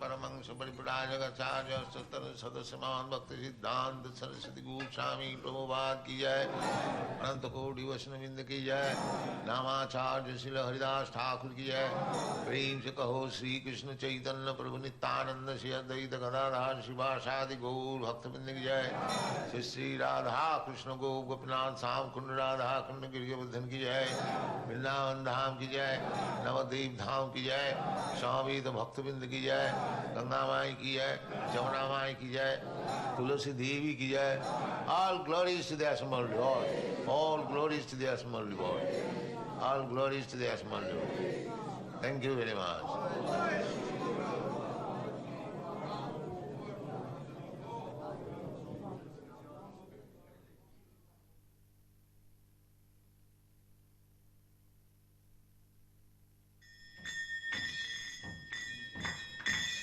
परमंश परिव्राजकाचार्य सतर सदस्यमान भक्ति सिद्धांत सरस्वती गोस्वामी प्रभुपाद की जय, अनंत कोटि वैष्णववृंद की जय, नामाचार्य श्री हरिदास ठाकुर की जय। प्रेम से कहो श्री कृष्ण चैतन्य प्रभु नित्यानंद श्री अद्वैत गदाधर शिवासादि गौर भक्तवृंद की जय। श्री श्री राधा कृष्ण गो गोपीनाथ श्याम कुंड राधा कुंड गिरिवर्धन की जय, वृंदावन धाम की जय, नवद्वीप धाम की जय, स्वामी भक्तवृंद की जय, गंगा माई की जय, जमुना माई की जय, तुलसी देवी की जय। All glories to the assembled Lord. All glories to the assembled Lord. All glories to the assembled Lord. Thank you very much.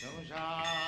Namaskar.